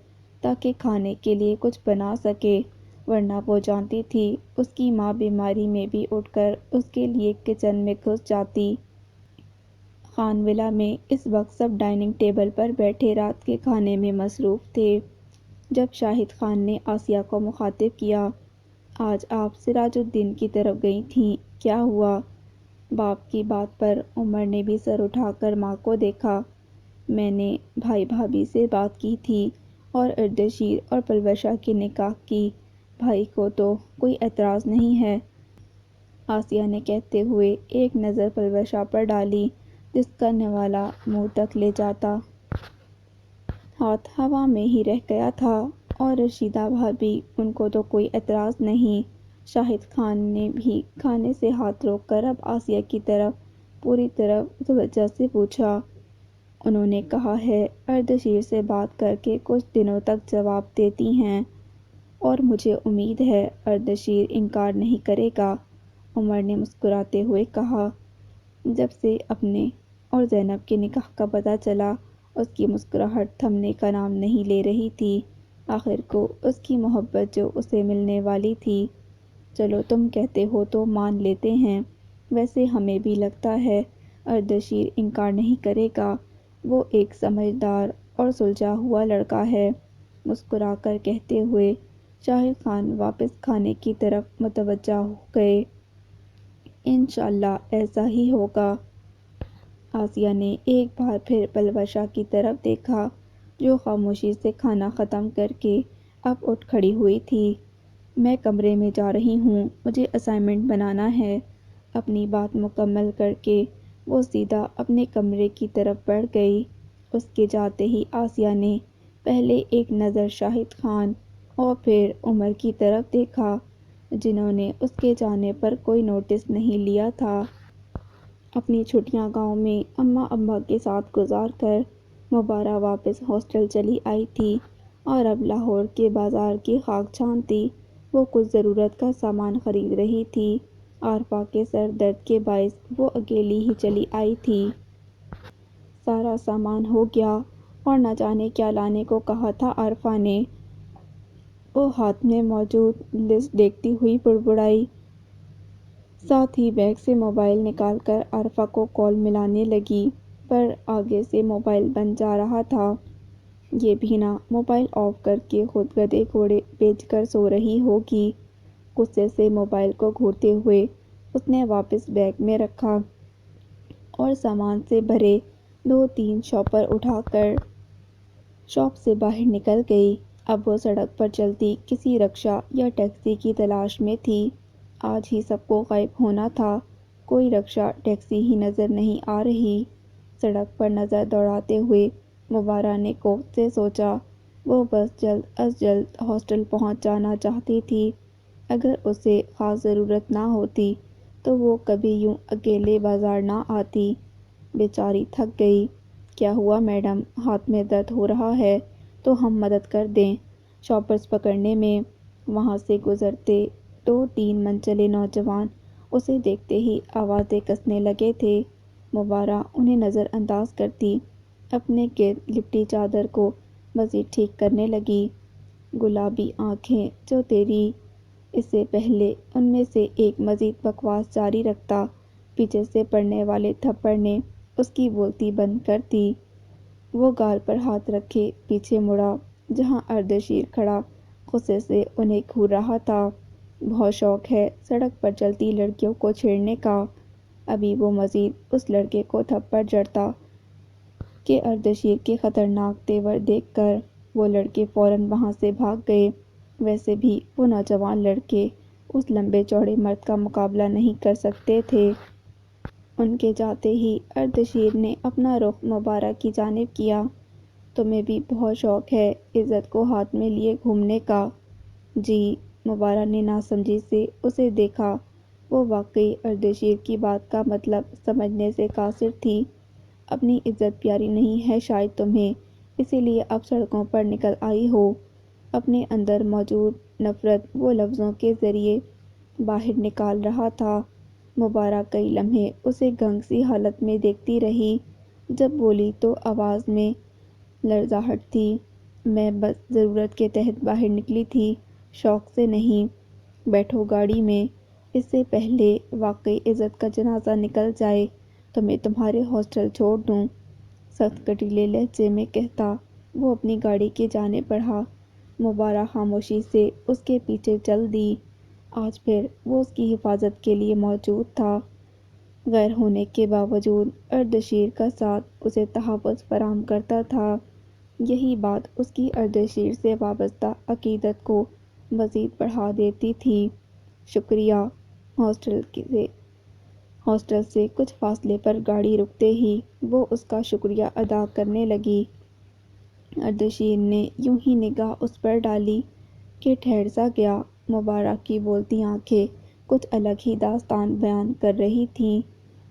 تاکہ کھانے کے لیے کچھ بنا سکے، ورنہ وہ جانتی تھی اس کی ماں بیماری میں بھی اٹھ کر اس کے لیے کچن میں گھس جاتی۔ خان ولا میں اس وقت سب ڈائننگ ٹیبل پر بیٹھے رات کے کھانے میں مصروف تھے۔ جب شاہد خان نے آسیہ کو مخاطب کیا، آج آپ سراج الدین کی طرف گئی تھیں، کیا ہوا؟ باپ کی بات پر عمر نے بھی سر اٹھا کر ماں کو دیکھا۔ میں نے بھائی بھابھی سے بات کی تھی اور اردشیر اور پلوشا کے نکاح کی، بھائی کو تو کوئی اعتراض نہیں ہے، آسیہ نے کہتے ہوئے ایک نظر پلوشا پر ڈالی جس کا نوالا منہ تک لے جاتا۔ ہاتھ ہوا میں ہی رہ گیا تھا۔ اور رشیدہ بھابھی، ان کو تو کوئی اعتراض نہیں؟ شاہد خان نے بھی کھانے سے ہاتھ روک کر اب آسیہ کی طرف پوری طرح توجہ سے پوچھا۔ انہوں نے کہا ہے اردشیر سے بات کر کے کچھ دنوں تک جواب دیتی ہیں، اور مجھے امید ہے اردشیر انکار نہیں کرے گا، عمر نے مسکراتے ہوئے کہا۔ جب سے اپنے اور زینب کے نکاح کا پتہ چلا اس کی مسکراہٹ تھمنے کا نام نہیں لے رہی تھی۔ آخر کو اس کی محبت جو اسے ملنے والی تھی، چلو تم کہتے ہو تو مان لیتے ہیں، ویسے ہمیں بھی لگتا ہے اردشیر انکار نہیں کرے گا، وہ ایک سمجھدار اور سلجھا ہوا لڑکا ہے، مسکرا کر کہتے ہوئے شاہد خان واپس کھانے کی طرف متوجہ ہو گئے۔ انشاءاللہ ایسا ہی ہوگا۔ آسیہ نے ایک بار پھر پلوشا کی طرف دیکھا جو خاموشی سے کھانا ختم کر کے اب اٹھ کھڑی ہوئی تھی۔ میں کمرے میں جا رہی ہوں، مجھے اسائنمنٹ بنانا ہے۔ اپنی بات مکمل کر کے وہ سیدھا اپنے کمرے کی طرف بڑھ گئی۔ اس کے جاتے ہی آسیہ نے پہلے ایک نظر شاہد خان اور پھر عمر کی طرف دیکھا، جنہوں نے اس کے جانے پر کوئی نوٹس نہیں لیا تھا۔ اپنی چھٹیاں گاؤں میں اماں ابا کے ساتھ گزار کر مبارہ واپس ہاسٹل چلی آئی تھی اور اب لاہور کے بازار کی خاک چھانتی وہ کچھ ضرورت کا سامان خرید رہی تھی۔ عارفہ کے سر درد کے باعث وہ اکیلی ہی چلی آئی تھی۔ سارا سامان ہو گیا اور نہ جانے کیا لانے کو کہا تھا عارفہ نے، وہ ہاتھ میں موجود لسٹ دیکھتی ہوئی بڑبڑائی، ساتھ ہی بیگ سے موبائل نکال کر عارفہ کو کال ملانے لگی، پر آگے سے موبائل بند جا رہا تھا۔ یہ بھی نہ موبائل آف کر کے خود گدھے گھوڑے بیچ کر سو رہی ہوگی۔ غصے سے موبائل کو گھورتے ہوئے اس نے واپس بیگ میں رکھا اور سامان سے بھرے 2-3 شاپر اٹھا کر شاپ سے باہر نکل گئی۔ اب وہ سڑک پر چلتی کسی رکشا یا ٹیکسی کی تلاش میں تھی۔ آج ہی سب کو غائب ہونا تھا، کوئی رکشا ٹیکسی ہی نظر نہیں آ رہی۔ سڑک پر نظر دوڑاتے ہوئے مبارہ نے کوفت سے سوچا، وہ بس جلد از جلد ہاسٹل پہنچ جانا چاہتی تھی۔ اگر اسے خاص ضرورت نہ ہوتی تو وہ کبھی یوں اکیلے بازار نہ آتی۔ بیچاری تھک گئی۔ کیا ہوا میڈم، ہاتھ میں درد ہو رہا ہے تو ہم مدد کر دیں شاپرز پکڑنے میں؟ وہاں سے گزرتے 2-3 منچلے نوجوان اسے دیکھتے ہی آوازیں کسنے لگے تھے۔ مبارہ انہیں نظر انداز کرتی اپنے گرد لپٹی چادر کو مزید ٹھیک کرنے لگی۔ گلابی آنکھیں جو تیری! اس سے پہلے ان میں سے ایک مزید بکواس جاری رکھتا، پیچھے سے پڑنے والے تھپڑ نے اس کی بولتی بند کر دی۔ وہ گال پر ہاتھ رکھے پیچھے مڑا جہاں اردشیر کھڑا غصے سے انہیں گھور رہا تھا۔ بہت شوق ہے سڑک پر چلتی لڑکیوں کو چھیڑنے کا۔ ابھی وہ مزید اس لڑکے کو تھپڑ جڑتا کہ اردشیر کے خطرناک تیور دیکھ کر وہ لڑکے فوراً وہاں سے بھاگ گئے۔ ویسے بھی وہ نوجوان لڑکے اس لمبے چوڑے مرد کا مقابلہ نہیں کر سکتے تھے۔ ان کے جاتے ہی اردشیر نے اپنا رخ مبارہ کی جانب کیا۔ تمہیں بھی بہت شوق ہے عزت کو ہاتھ میں لیے گھومنے کا؟ جی۔ مبارہ نے ناسمجھی سے اسے دیکھا۔ وہ واقعی اردشیر کی بات کا مطلب سمجھنے سے قاصر تھی۔ اپنی عزت پیاری نہیں ہے شاید تمہیں، اسی لیے اب سڑکوں پر نکل آئی ہو۔ اپنے اندر موجود نفرت وہ لفظوں کے ذریعے باہر نکال رہا تھا۔ مبارہ کئی لمحے اسے گنگ سی حالت میں دیکھتی رہی۔ جب بولی تو آواز میں لرزاہٹ تھی۔ میں بس ضرورت کے تحت باہر نکلی تھی، شوق سے نہیں۔ بیٹھو گاڑی میں، اس سے پہلے واقعی عزت کا جنازہ نکل جائے تو میں تمہارے ہاسٹل چھوڑ دوں، سخت کٹیلے لہجے میں کہتا وہ اپنی گاڑی کی جانب بڑھا۔ مبارہ خاموشی سے اس کے پیچھے چل دی۔ آج پھر وہ اس کی حفاظت کے لیے موجود تھا۔ غیر ہونے کے باوجود اردشیر کا ساتھ اسے تحفظ فراہم کرتا تھا۔ یہی بات اس کی اردشیر سے وابستہ عقیدت کو مزید بڑھا دیتی تھی۔ شکریہ۔ ہاسٹل سے کچھ فاصلے پر گاڑی رکتے ہی وہ اس کا شکریہ ادا کرنے لگی۔ اردشیر نے یوں ہی نگاہ اس پر ڈالی کہ ٹھہر سا گیا۔ مبارہ کی بولتی آنکھیں کچھ الگ ہی داستان بیان کر رہی تھیں،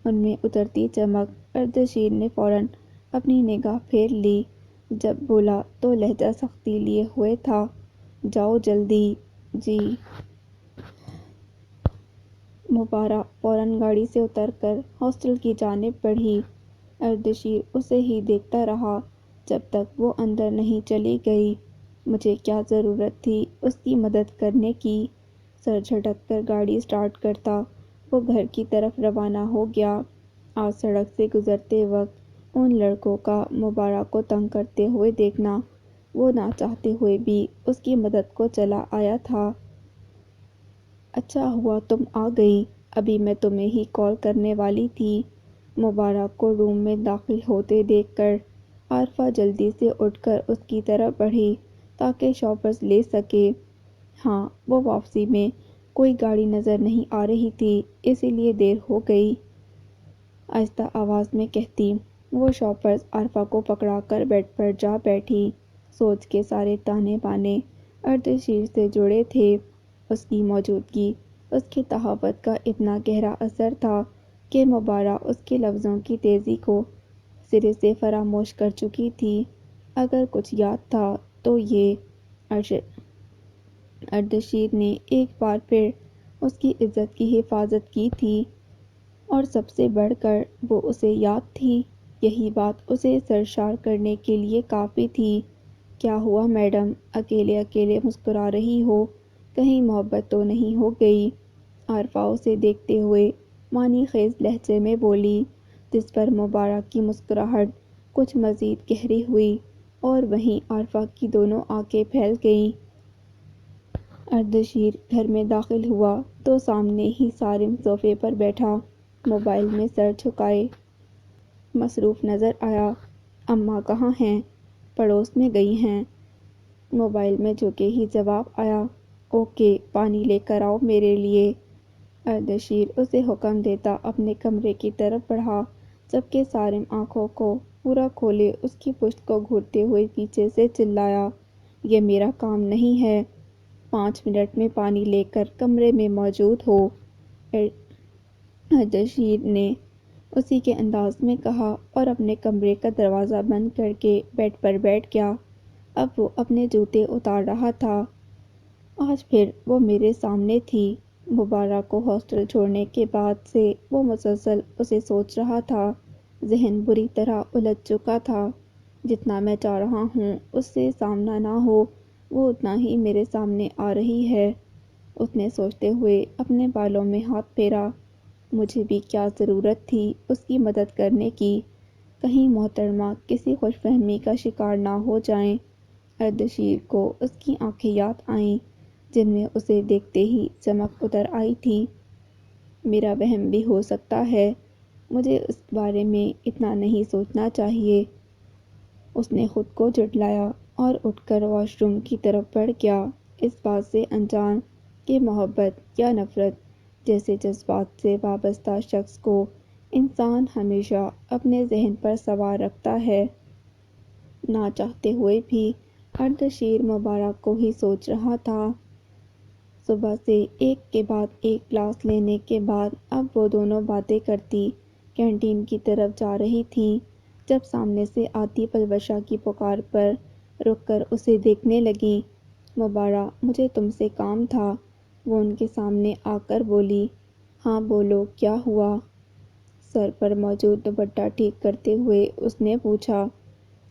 ان میں اترتی چمک۔ اردشیر نے فوراً اپنی نگاہ پھیر لی۔ جب بولا تو لہجہ سختی لیے ہوئے تھا، جاؤ جلدی۔ جی۔ مبارہ فوراً گاڑی سے اتر کر ہاسٹل کی جانب بڑھی۔ اردشیر اسے ہی دیکھتا رہا جب تک وہ اندر نہیں چلی گئی۔ مجھے کیا ضرورت تھی اس کی مدد کرنے کی؟ سر جھٹک کر گاڑی سٹارٹ کرتا وہ گھر کی طرف روانہ ہو گیا۔ آج سڑک سے گزرتے وقت ان لڑکوں کا مبارہ کو تنگ کرتے ہوئے دیکھنا وہ نہ چاہتے ہوئے بھی اس کی مدد کو چلا آیا تھا۔ اچھا ہوا تم آ گئی، ابھی میں تمہیں ہی کال کرنے والی تھی۔ مبارہ کو روم میں داخل ہوتے دیکھ کر عارفہ جلدی سے اٹھ کر اس کی طرف بڑھی تاکہ شاپرز لے سکے۔ ہاں، وہ واپسی میں کوئی گاڑی نظر نہیں آ رہی تھی، اسی لیے دیر ہو گئی، آہستہ آواز میں کہتی۔ وہ شاپرز عارفہ کو پکڑا کر بیڈ پر جا بیٹھی۔ سوچ کے سارے تانے بانے اردشیر سے جڑے تھے۔ اس کی موجودگی، اس کے تحفظ کا اتنا گہرا اثر تھا کہ مبارہ اس کے لفظوں کی تیزی کو سرے سے فراموش کر چکی تھی۔ اگر کچھ یاد تھا تو یہ اردشیر نے ایک بار پھر اس کی عزت کی حفاظت کی تھی، اور سب سے بڑھ کر وہ اسے یاد تھی۔ یہی بات اسے سرشار کرنے کے لیے کافی تھی۔ کیا ہوا میڈم، اکیلے اکیلے مسکرا رہی ہو، کہیں محبت تو نہیں ہو گئی؟ عارفہ اسے دیکھتے ہوئے معنی خیز لہجے میں بولی، جس پر مبارہ کی مسکراہٹ کچھ مزید گہری ہوئی اور وہیں عارفہ کی دونوں آنکھیں پھیل گئیں۔ اردشیر گھر میں داخل ہوا تو سامنے ہی صارم صوفے پر بیٹھا موبائل میں سر جھکائے مصروف نظر آیا۔ اماں کہاں ہیں؟ پڑوس میں گئی ہیں۔ موبائل میں جھکے ہی جواب آیا، اوکے، پانی لے کر آؤ میرے لیے۔ اردشیر اسے حکم دیتا اپنے کمرے کی طرف بڑھا، جبکہ صارم آنکھوں کو پورا کھولے اس کی پشت کو گھورتے ہوئے پیچھے سے چلایا، یہ میرا کام نہیں ہے، 5 منٹ میں پانی لے کر کمرے میں موجود ہو۔ اردشیر نے اسی کے انداز میں کہا اور اپنے کمرے کا دروازہ بند کر کے بیڈ پر بیٹھ گیا۔ اب وہ اپنے جوتے اتار رہا تھا۔ آج پھر وہ میرے سامنے تھی۔ مبارک کو ہاسٹل چھوڑنے کے بعد سے وہ مسلسل اسے سوچ رہا تھا۔ ذہن بری طرح الجھ چکا تھا۔ جتنا میں چاہ رہا ہوں اس سے سامنا نہ ہو، وہ اتنا ہی میرے سامنے آ رہی ہے۔ اس نے سوچتے ہوئے اپنے بالوں میں ہاتھ پھیرا۔ مجھے بھی کیا ضرورت تھی اس کی مدد کرنے کی، کہیں محترمہ کسی خوش فہمی کا شکار نہ ہو جائیں۔ اردشیر کو اس کی آنکھیں یاد آئیں جن میں اسے دیکھتے ہی چمک اتر آئی تھی۔ میرا وہم بھی ہو سکتا ہے، مجھے اس بارے میں اتنا نہیں سوچنا چاہیے۔ اس نے خود کو جھٹلایا اور اٹھ کر واش روم کی طرف بڑھ گیا، اس بات سے انجان کہ محبت یا نفرت جیسے جذبات سے وابستہ شخص کو انسان ہمیشہ اپنے ذہن پر سوار رکھتا ہے۔ نہ چاہتے ہوئے بھی اردشیر مبارک کو ہی سوچ رہا تھا۔ صبح سے ایک کے بعد ایک کلاس لینے کے بعد اب وہ دونوں باتیں کرتی کینٹین کی طرف جا رہی تھیں، جب سامنے سے آتی پلوشا کی پکار پر رک کر اسے دیکھنے لگیں۔ مبارک، مجھے تم سے کام تھا، وہ ان کے سامنے آ کر بولی۔ ہاں بولو، کیا ہوا؟ سر پر موجود دوپٹہ ٹھیک کرتے ہوئے اس نے پوچھا۔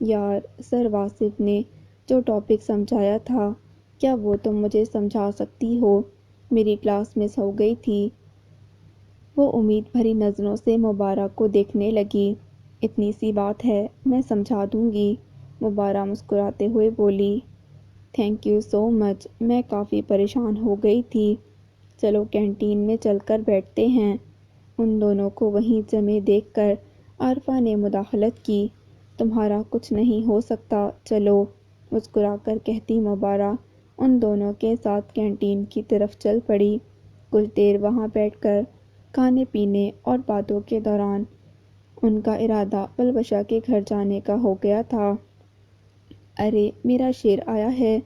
یار، سر واصف نے جو ٹاپک سمجھایا تھا کیا وہ تم مجھے سمجھا سکتی ہو؟ میری کلاس مس ہو گئی تھی۔ وہ امید بھری نظروں سے مبارک کو دیکھنے لگی۔ اتنی سی بات ہے، میں سمجھا دوں گی، مبارک مسکراتے ہوئے بولی۔ تھینک یو سو مچ، میں کافی پریشان ہو گئی تھی۔ چلو کینٹین میں چل کر بیٹھتے ہیں۔ ان دونوں کو وہیں جمے دیکھ کر عارفہ نے مداخلت کی۔ تمہارا کچھ نہیں ہو سکتا، چلو، مسکرا کر کہتی مبارک ان دونوں کے ساتھ کینٹین کی طرف چل پڑی۔ کچھ دیر وہاں بیٹھ کر کھانے پینے اور باتوں کے دوران ان کا ارادہ پلوشا کے گھر جانے کا ہو گیا تھا۔ ارے میرا شیر آیا ہے!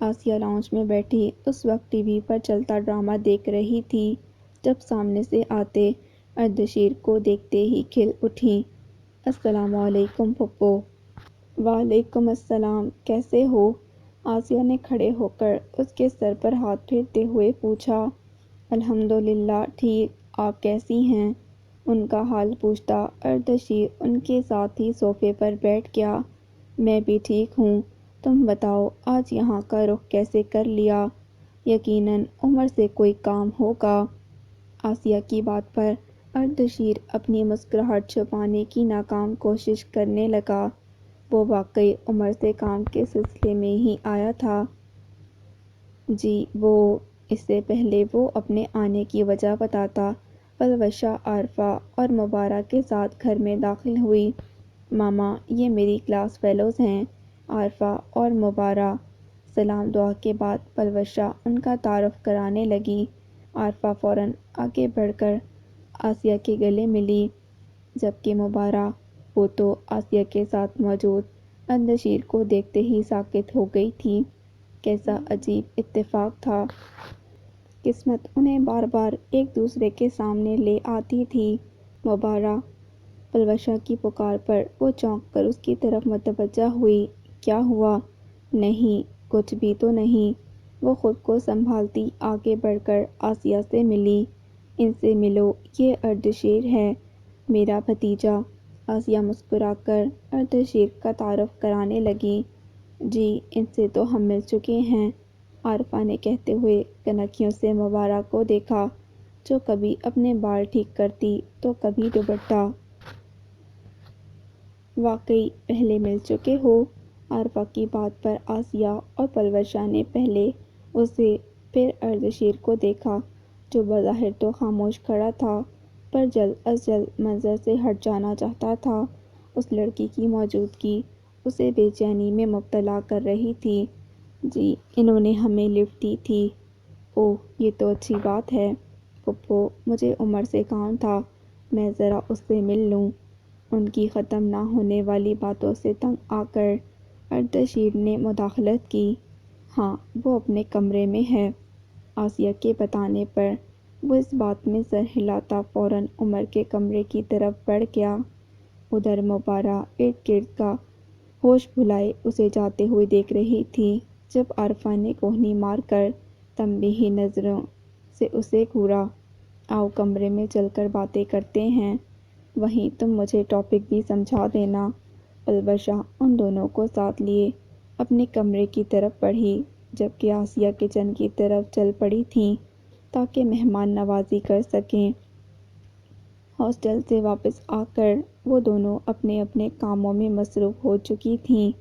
آسیہ لاؤنج میں بیٹھی اس وقت ٹی وی پر چلتا ڈرامہ دیکھ رہی تھی جب سامنے سے آتے اردشیر کو دیکھتے ہی کھل اٹھی۔ السلام علیکم پھپھو۔ وعلیکم السلام، کیسے ہو؟ آسیہ نے کھڑے ہو کر اس کے سر پر ہاتھ پھیرتے ہوئے پوچھا۔ الحمدللہ ٹھیک، آپ کیسی ہیں؟ ان کا حال پوچھتا اردشیر ان کے ساتھ ہی صوفے پر بیٹھ گیا۔ میں بھی ٹھیک ہوں، تم بتاؤ آج یہاں کا رخ کیسے کر لیا؟ یقیناً عمر سے کوئی کام ہوگا۔ آسیہ کی بات پر اردشیر اپنی مسکراہٹ چھپانے کی ناکام کوشش کرنے لگا۔ وہ واقعی عمر سے کام کے سلسلے میں ہی آیا تھا۔ جی اس سے پہلے وہ اپنے آنے کی وجہ بتاتا پلوشا عارفہ اور مبارک کے ساتھ گھر میں داخل ہوئی۔ ماما، یہ میری کلاس فیلوز ہیں، عارفہ اور مبارک۔ سلام دعا کے بعد پلوشا ان کا تعارف کرانے لگی۔ عارفہ فوراً آگے بڑھ کر آسیہ کے گلے ملی، جبکہ مبارک، وہ تو آسیہ کے ساتھ موجود اردشیر کو دیکھتے ہی ساکت ہو گئی تھی۔ کیسا عجیب اتفاق تھا! قسمت انہیں بار بار ایک دوسرے کے سامنے لے آتی تھی۔ مبارک! پلوشا کی پکار پر وہ چونک کر اس کی طرف متوجہ ہوئی۔ کیا ہوا؟ نہیں، کچھ بھی تو نہیں۔ وہ خود کو سنبھالتی آگے بڑھ کر آسیہ سے ملی۔ ان سے ملو، یہ اردشیر ہے، میرا بھتیجا۔ آسیہ مسکرا کر اردشیر کا تعارف کرانے لگی۔ جی، ان سے تو ہم مل چکے ہیں، عارفہ نے کہتے ہوئے کنکھیوں سے مبارک کو دیکھا، جو کبھی اپنے بال ٹھیک کرتی تو کبھی دوپٹہ۔ واقعی پہلے مل چکے ہو؟ عارفہ کی بات پر آسیہ اور پلوشا نے پہلے اسے پھر اردشیر کو دیکھا، جو بظاہر تو خاموش کھڑا تھا پر جلد از جلد منظر سے ہٹ جانا چاہتا تھا۔ اس لڑکی کی موجودگی اسے بے چینی میں مبتلا کر رہی تھی۔ جی، انہوں نے ہمیں لفٹ دی تھی۔ اوہ، یہ تو اچھی بات ہے۔ پھپھو، مجھے عمر سے کام تھا، میں ذرا اس سے مل لوں۔ ان کی ختم نہ ہونے والی باتوں سے تنگ آ کر اردشیر نے مداخلت کی۔ ہاں، وہ اپنے کمرے میں ہے۔ آسیہ کے بتانے پر وہ اس بات میں سر ہلاتا فوراً عمر کے کمرے کی طرف بڑھ گیا۔ ادھر مبارہ ارد گرد کا ہوش بھلائے اسے جاتے ہوئے دیکھ رہی تھی، جب عارفہ نے کوہنی مار کر تنبیہی نظروں سے اسے گھورا۔ آؤ کمرے میں چل کر باتیں کرتے ہیں، وہیں تم مجھے ٹاپک بھی سمجھا دینا۔ البشہ ان دونوں کو ساتھ لیے اپنے کمرے کی طرف بڑھی، جبکہ آسیہ کچن کی طرف چل پڑی تھیں تاکہ مہمان نوازی کر سکیں۔ ہاسٹل سے واپس آ کر وہ دونوں اپنے اپنے کاموں میں مصروف ہو چکی تھیں۔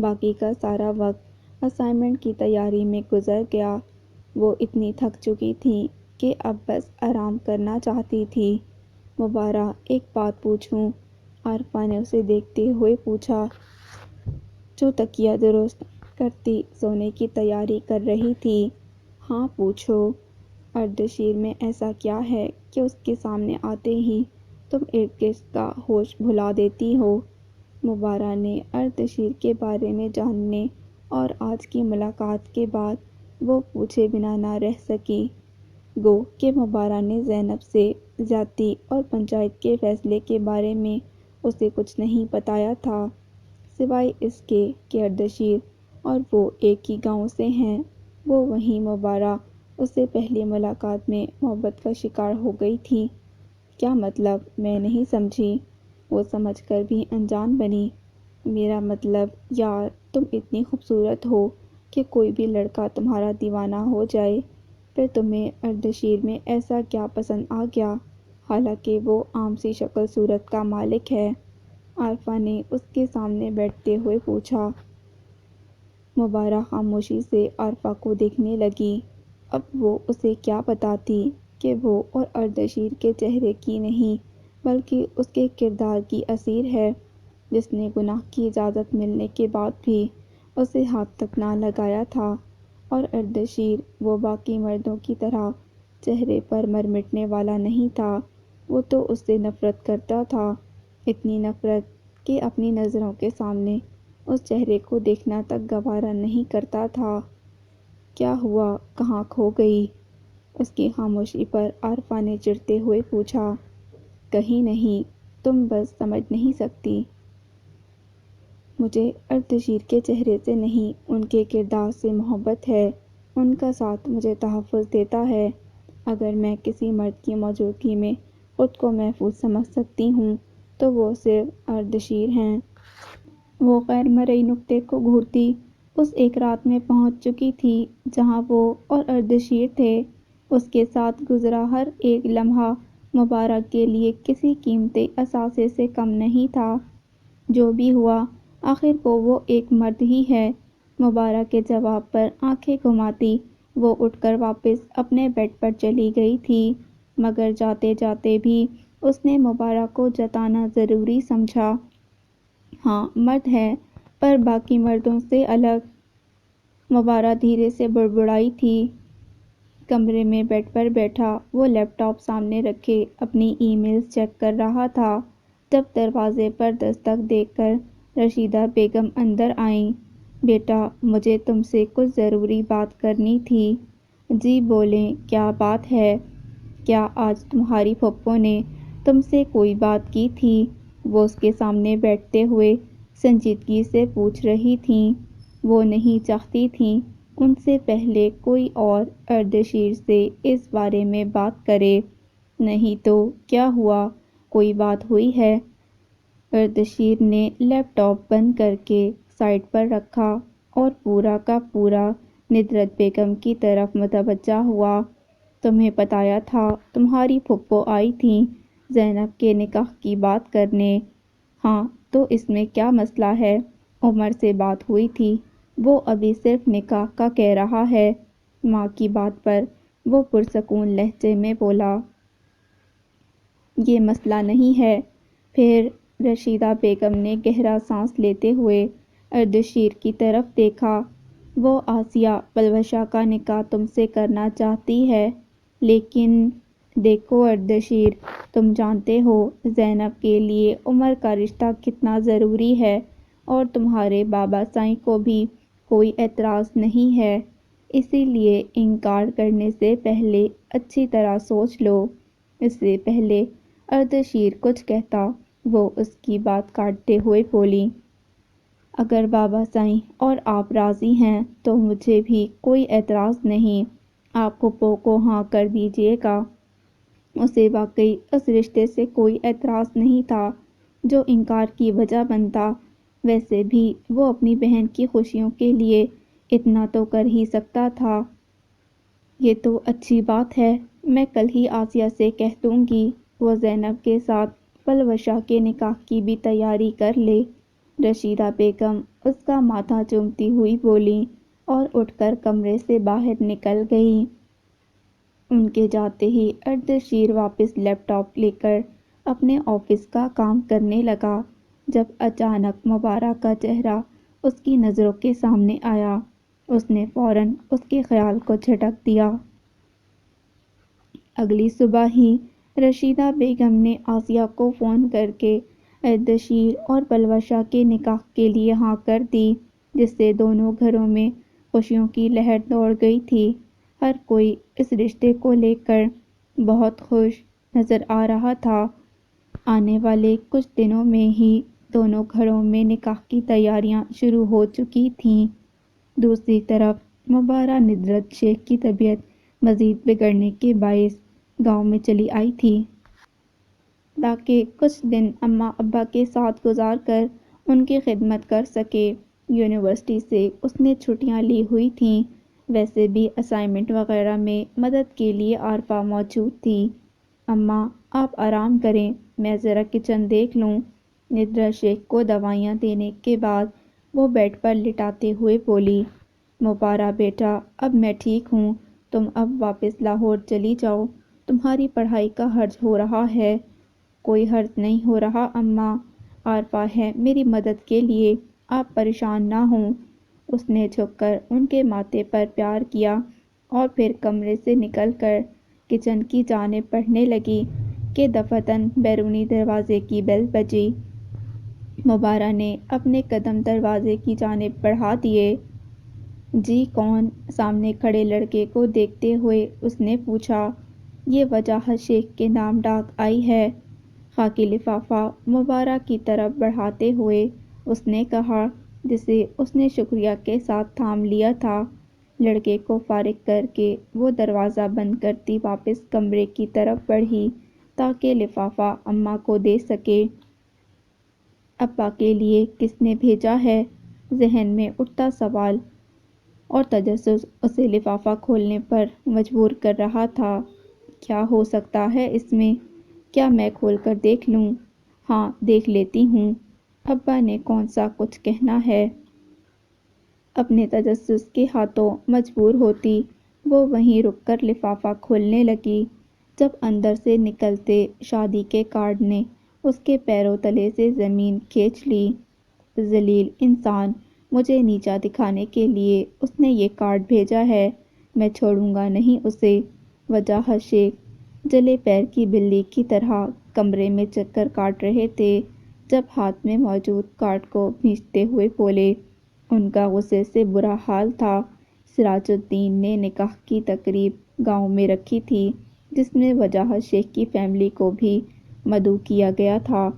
باقی کا سارا وقت اسائنمنٹ کی تیاری میں گزر گیا۔ وہ اتنی تھک چکی تھیں کہ اب بس آرام کرنا چاہتی تھیں۔ مبارہ، ایک بات پوچھوں؟ عارفہ نے اسے دیکھتے ہوئے پوچھا، جو تکیہ درست کرتی سونے کی تیاری کر رہی تھی۔ ہاں پوچھو۔ اردشیر میں ایسا کیا ہے کہ اس کے سامنے آتے ہی تم ارد گرد کا ہوش بھلا دیتی ہو؟ مبارہ نے اردشیر کے بارے میں جاننے اور آج کی ملاقات کے بعد وہ پوچھے بنا نہ رہ سکی۔ گو کہ مبارہ نے زینب سے زیادتی اور پنچایت کے فیصلے کے بارے میں اسے کچھ نہیں بتایا تھا، سوائے اس کے کہ اردشیر اور وہ ایک ہی گاؤں سے ہیں۔ وہ وہیں مبارہ اس سے پہلی ملاقات میں محبت کا شکار ہو گئی تھی۔ کیا مطلب؟ میں نہیں سمجھی۔ وہ سمجھ کر بھی انجان بنی۔ میرا مطلب، یار، تم اتنی خوبصورت ہو کہ کوئی بھی لڑکا تمہارا دیوانہ ہو جائے۔ پھر تمہیں اردشیر میں ایسا کیا پسند آ گیا؟ حالانکہ وہ عام سی شکل صورت کا مالک ہے، عارفہ نے اس کے سامنے بیٹھتے ہوئے پوچھا۔ مبارہ خاموشی سے عارفہ کو دیکھنے لگی۔ اب وہ اسے کیا بتاتی کہ وہ اور اردشیر کے چہرے کی نہیں بلکہ اس کے کردار کی اسیر ہے، جس نے گناہ کی اجازت ملنے کے بعد بھی اسے ہاتھ تک نہ لگایا تھا۔ اور اردشیر وہ باقی مردوں کی طرح چہرے پر مر مٹنے والا نہیں تھا، وہ تو اس سے نفرت کرتا تھا، اتنی نفرت کہ اپنی نظروں کے سامنے اس چہرے کو دیکھنا تک گوارا نہیں کرتا تھا۔ کیا ہوا؟ کہاں کھو گئی؟ اس کی خاموشی پر عارفہ نے چڑھتے ہوئے پوچھا۔ کہیں نہیں، تم بس سمجھ نہیں سکتی۔ مجھے اردشیر کے چہرے سے نہیں، ان کے کردار سے محبت ہے۔ ان کا ساتھ مجھے تحفظ دیتا ہے۔ اگر میں کسی مرد کی موجودگی میں خود کو محفوظ سمجھ سکتی ہوں تو وہ صرف اردشیر ہیں۔ وہ غیر مرئی نقطے کو گھورتی اس ایک رات میں پہنچ چکی تھی جہاں وہ اور اردشیر تھے۔ اس کے ساتھ گزرا ہر ایک لمحہ مبارہ کے لیے کسی قیمتی اثاثے سے کم نہیں تھا۔ جو بھی ہوا، آخر کو وہ ایک مرد ہی ہے۔ مبارہ کے جواب پر آنکھیں گھماتی وہ اٹھ کر واپس اپنے بیڈ پر چلی گئی تھی، مگر جاتے جاتے بھی اس نے مبارہ کو جتانا ضروری سمجھا۔ ہاں، مرد ہے، پر باقی مردوں سے الگ۔ مبارہ دھیرے سے بڑبڑائی تھی۔ کمرے میں بیڈ پر بیٹھا وہ لیپ ٹاپ سامنے رکھے اپنی ای میلز چیک کر رہا تھا، جب دروازے پر دستک دے کر رشیدہ بیگم اندر آئیں۔ بیٹا، مجھے تم سے کچھ ضروری بات کرنی تھی۔ جی بولیں، کیا بات ہے؟ کیا آج تمہاری پھپھو نے تم سے کوئی بات کی تھی؟ وہ اس کے سامنے بیٹھتے ہوئے سنجیدگی سے پوچھ رہی تھیں۔ وہ نہیں چاہتی تھیں ان سے پہلے کوئی اور اردشیر سے اس بارے میں بات کرے۔ نہیں تو کیا ہوا؟ کوئی بات ہوئی ہے؟ اردشیر نے لیپ ٹاپ بند کر کے سائیڈ پر رکھا اور پورا کا پورا ندرت بیگم کی طرف متوجہ ہوا۔ تمہیں بتایا تھا تمہاری پھپھو آئی تھیں زینب کے نکاح کی بات کرنے۔ ہاں، تو اس میں کیا مسئلہ ہے؟ عمر سے بات ہوئی تھی، وہ ابھی صرف نکاح کا کہہ رہا ہے۔ ماں کی بات پر وہ پرسکون لہجے میں بولا۔ یہ مسئلہ نہیں ہے۔ پھر رشیدہ بیگم نے گہرا سانس لیتے ہوئے اردشیر کی طرف دیکھا۔ وہ آسیہ پلوشہ کا نکاح تم سے کرنا چاہتی ہے، لیکن دیکھو اردشیر، تم جانتے ہو زینب کے لیے عمر کا رشتہ کتنا ضروری ہے، اور تمہارے بابا سائیں کو بھی کوئی اعتراض نہیں ہے، اسی لیے انکار کرنے سے پہلے اچھی طرح سوچ لو۔ اس سے پہلے اردشیر کچھ کہتا، وہ اس کی بات کاٹتے ہوئے بولی، اگر بابا سائیں اور آپ راضی ہیں تو مجھے بھی کوئی اعتراض نہیں، آپ پھپھو کو ہاں کر دیجیے گا۔ اسے واقعی اس رشتے سے کوئی اعتراض نہیں تھا جو انکار کی وجہ بنتا، ویسے بھی وہ اپنی بہن کی خوشیوں کے لیے اتنا تو کر ہی سکتا تھا۔ یہ تو اچھی بات ہے، میں کل ہی آسیہ سے کہہ دوں گی وہ زینب کے ساتھ پلوشہ کے نکاح کی بھی تیاری کر لے۔ رشیدہ بیگم اس کا ماتھا چومتی ہوئی بولیں اور اٹھ کر کمرے سے باہر نکل گئیں۔ ان کے جاتے ہی اردشیر واپس لیپ ٹاپ لے کر اپنے آفس کا کام کرنے لگا، جب اچانک مبارک کا چہرہ اس کی نظروں کے سامنے آیا۔ اس نے فوراً اس کے خیال کو جھٹک دیا۔ اگلی صبح ہی رشیدہ بیگم نے آسیہ کو فون کر کے اردشیر اور پلوشہ کے نکاح کے لیے ہاں کر دی، جس سے دونوں گھروں میں خوشیوں کی لہر دوڑ گئی تھی۔ ہر کوئی اس رشتے کو لے کر بہت خوش نظر آ رہا تھا۔ آنے والے کچھ دنوں میں ہی دونوں گھروں میں نکاح کی تیاریاں شروع ہو چکی تھیں۔ دوسری طرف مبارہ ندرت شیخ کی طبیعت مزید بگڑنے کے باعث گاؤں میں چلی آئی تھی، تاکہ کچھ دن اماں ابا کے ساتھ گزار کر ان کی خدمت کر سکے۔ یونیورسٹی سے اس نے چھٹیاں لی ہوئی تھیں، ویسے بھی اسائنمنٹ وغیرہ میں مدد کے لیے عارفہ موجود تھی۔ اماں آپ آرام کریں، میں ذرا کچن دیکھ لوں۔ ندرت شیخ کو دوائیاں دینے کے بعد وہ بیڈ پر لٹاتے ہوئے بولی، مبارہ بیٹا اب میں ٹھیک ہوں، تم اب واپس لاہور چلی جاؤ، تمہاری پڑھائی کا حرج ہو رہا ہے۔ کوئی حرج نہیں ہو رہا اماں، عارفہ ہے میری مدد کے لیے، آپ پریشان نہ ہوں۔ اس نے جھک کر ان کے ماتھے پر پیار کیا اور پھر کمرے سے نکل کر کچن کی جانب بڑھنے لگی کہ دفعتاً بیرونی دروازے کی بیل بجی۔ مبارہ نے اپنے قدم دروازے کی جانب بڑھا دیے۔ جی کون؟ سامنے کھڑے لڑکے کو دیکھتے ہوئے اس نے پوچھا۔ یہ وجاہت شیخ کے نام ڈاک آئی ہے، خاکی لفافہ مبارہ کی طرف بڑھاتے ہوئے اس نے کہا، جسے اس نے شکریہ کے ساتھ تھام لیا تھا۔ لڑکے کو فارغ کر کے وہ دروازہ بند کرتی واپس کمرے کی طرف بڑھی تاکہ لفافہ اماں کو دے سکے۔ ابا کے لیے کس نے بھیجا ہے؟ ذہن میں اٹھتا سوال اور تجسس اسے لفافہ کھولنے پر مجبور کر رہا تھا۔ کیا ہو سکتا ہے اس میں؟ کیا میں کھول کر دیکھ لوں؟ ہاں دیکھ لیتی ہوں، ابا نے کون سا کچھ کہنا ہے۔ اپنے تجسس کے ہاتھوں مجبور ہوتی وہ وہیں رک کر لفافہ کھولنے لگی، جب اندر سے نکلتے شادی کے کارڈ نے اس کے پیروں تلے سے زمین کھینچ لی۔ ذلیل انسان، مجھے نیچا دکھانے کے لیے اس نے یہ کارڈ بھیجا ہے، میں چھوڑوں گا نہیں اسے۔ وجاہت شیخ جلے پیر کی بلی کی طرح کمرے میں چکر کاٹ رہے تھے جب ہاتھ میں موجود کارڈ کو بھینچتے ہوئے بولے۔ ان کا غصے سے برا حال تھا۔ سراج الدین نے نکاح کی تقریب گاؤں میں رکھی تھی، جس میں وجاہت شیخ کی فیملی کو بھی مدعو کیا گیا تھا۔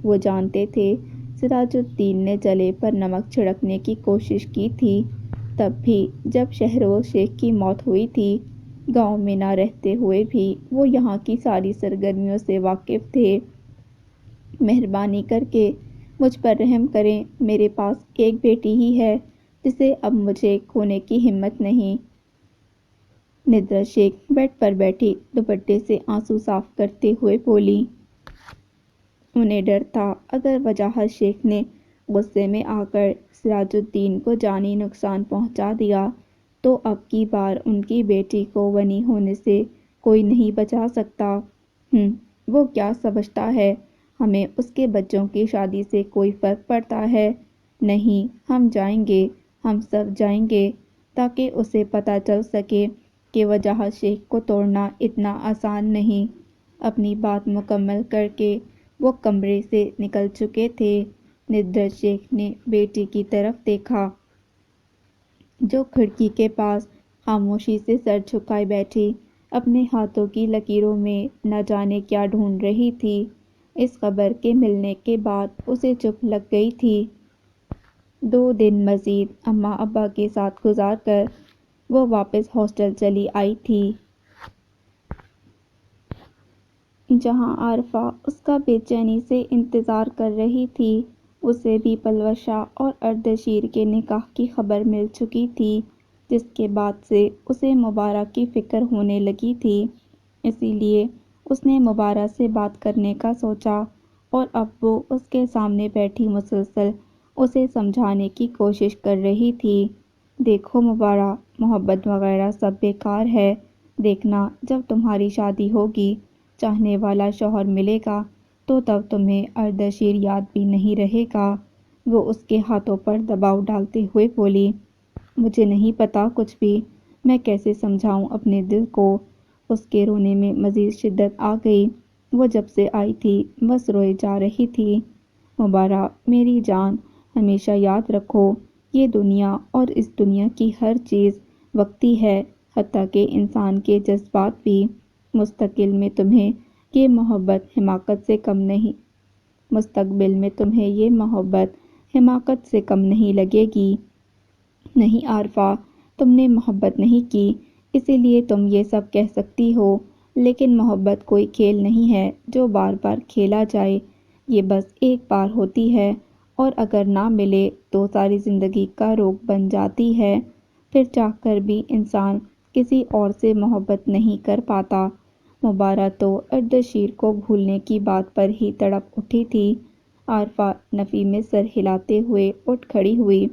وہ جانتے تھے سراج الدین نے جلے پر نمک چھڑکنے کی کوشش کی تھی، تب بھی جب شہروز شیخ کی موت ہوئی تھی۔ گاؤں میں نہ رہتے ہوئے بھی وہ یہاں کی ساری سرگرمیوں سے واقف تھے۔ مہربانی کر کے مجھ پر رحم کریں، میرے پاس ایک بیٹی ہی ہے جسے اب مجھے کھونے کی ہمت نہیں۔ ندرت شیخ بیڈ پر بیٹھی دوپٹے سے آنسو صاف کرتے ہوئے بولی۔ انہیں ڈر تھا اگر وجاہت شیخ نے غصے میں آ کر سراج الدین کو جانی نقصان پہنچا دیا تو اب کی بار ان کی بیٹی کو غنی ہونے سے کوئی نہیں بچا سکتا۔ وہ کیا سمجھتا ہے ہمیں اس کے بچوں کی شادی سے کوئی فرق پڑتا ہے؟ نہیں، ہم جائیں گے، ہم سب جائیں گے، تاکہ اسے پتہ چل سکے کہ وجہ شیخ کو توڑنا اتنا آسان نہیں۔ اپنی بات مکمل کر کے وہ کمرے سے نکل چکے تھے۔ ندرت شیخ نے بیٹی کی طرف دیکھا، جو کھڑکی کے پاس خاموشی سے سر جھکائے بیٹھی اپنے ہاتھوں کی لکیروں میں نہ جانے کیا ڈھونڈ رہی تھی۔ اس خبر کے ملنے کے بعد اسے چپ لگ گئی تھی۔ 2 دن مزید اماں ابا کے ساتھ گزار کر وہ واپس ہاسٹل چلی آئی تھی، جہاں عارفہ اس کا بے چینی سے انتظار کر رہی تھی۔ اسے بھی پلوشہ اور اردشیر کے نکاح کی خبر مل چکی تھی، جس کے بعد سے اسے مبارہ کی فکر ہونے لگی تھی۔ اسی لیے اس نے مبارہ سے بات کرنے کا سوچا، اور اب وہ اس کے سامنے بیٹھی مسلسل اسے سمجھانے کی کوشش کر رہی تھی۔ دیکھو مبارہ، محبت وغیرہ سب بیکار ہے۔ دیکھنا، جب تمہاری شادی ہوگی، چاہنے والا شوہر ملے گا، تو تب تمہیں اردشیر یاد بھی نہیں رہے گا۔ وہ اس کے ہاتھوں پر دباؤ ڈالتے ہوئے بولی، مجھے نہیں پتا کچھ بھی، میں کیسے سمجھاؤں اپنے دل کو۔ اس کے رونے میں مزید شدت آ گئی۔ وہ جب سے آئی تھی بس روئے جا رہی تھی۔ مبارہ میری جان، ہمیشہ یاد رکھو، یہ دنیا اور اس دنیا کی ہر چیز وقتی ہے، حتیٰ کہ انسان کے جذبات بھی۔ مستقبل میں تمہیں یہ محبت حماقت سے کم نہیں لگے گی۔ نہیں عارفہ، تم نے محبت نہیں کی، اسی لیے تم یہ سب کہہ سکتی ہو، لیکن محبت کوئی کھیل نہیں ہے جو بار بار کھیلا جائے۔ یہ بس ایک بار ہوتی ہے، اور اگر نہ ملے تو ساری زندگی کا روگ بن جاتی ہے۔ پھر چاہ کر بھی انسان کسی اور سے محبت نہیں کر پاتا۔ مبارہ تو اردشیر کو بھولنے کی بات پر ہی تڑپ اٹھی تھی۔ عارفہ نفی میں سر ہلاتے ہوئے اٹھ کھڑی ہوئی۔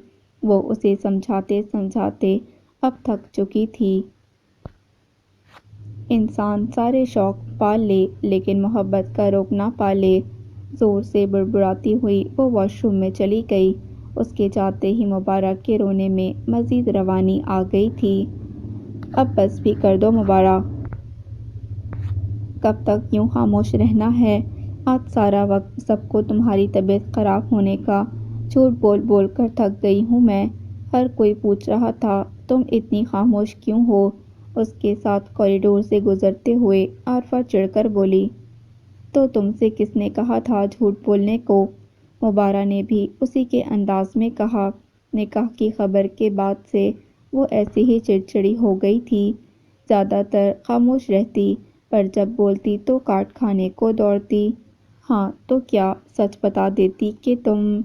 وہ اسے سمجھاتے سمجھاتے اب تھک چکی تھی۔ انسان سارے شوق پال لے لیکن محبت کا روگ نہ پالے۔ زور سے بڑبڑاتی ہوئی وہ واش روم میں چلی گئی۔ اس کے جاتے ہی مبارہ کے رونے میں مزید روانی آ گئی تھی۔ اب بس بھی کر دو مبارہ، کب تک یوں خاموش رہنا ہے؟ آج سارا وقت سب کو تمہاری طبیعت خراب ہونے کا جھوٹ بول بول کر تھک گئی ہوں میں۔ ہر کوئی پوچھ رہا تھا تم اتنی خاموش کیوں ہو؟ اس کے ساتھ کوریڈور سے گزرتے ہوئے عارفہ چڑھ کر بولی، تو تم سے کس نے کہا تھا جھوٹ بولنے کو؟ مبارہ نے بھی اسی کے انداز میں کہا۔ نکاح کی خبر کے بعد سے وہ ایسی ہی چڑچڑی ہو گئی تھی۔ زیادہ تر خاموش رہتی، پر جب بولتی تو کاٹ کھانے کو دوڑتی۔ ہاں تو کیا سچ بتا دیتی کہ تم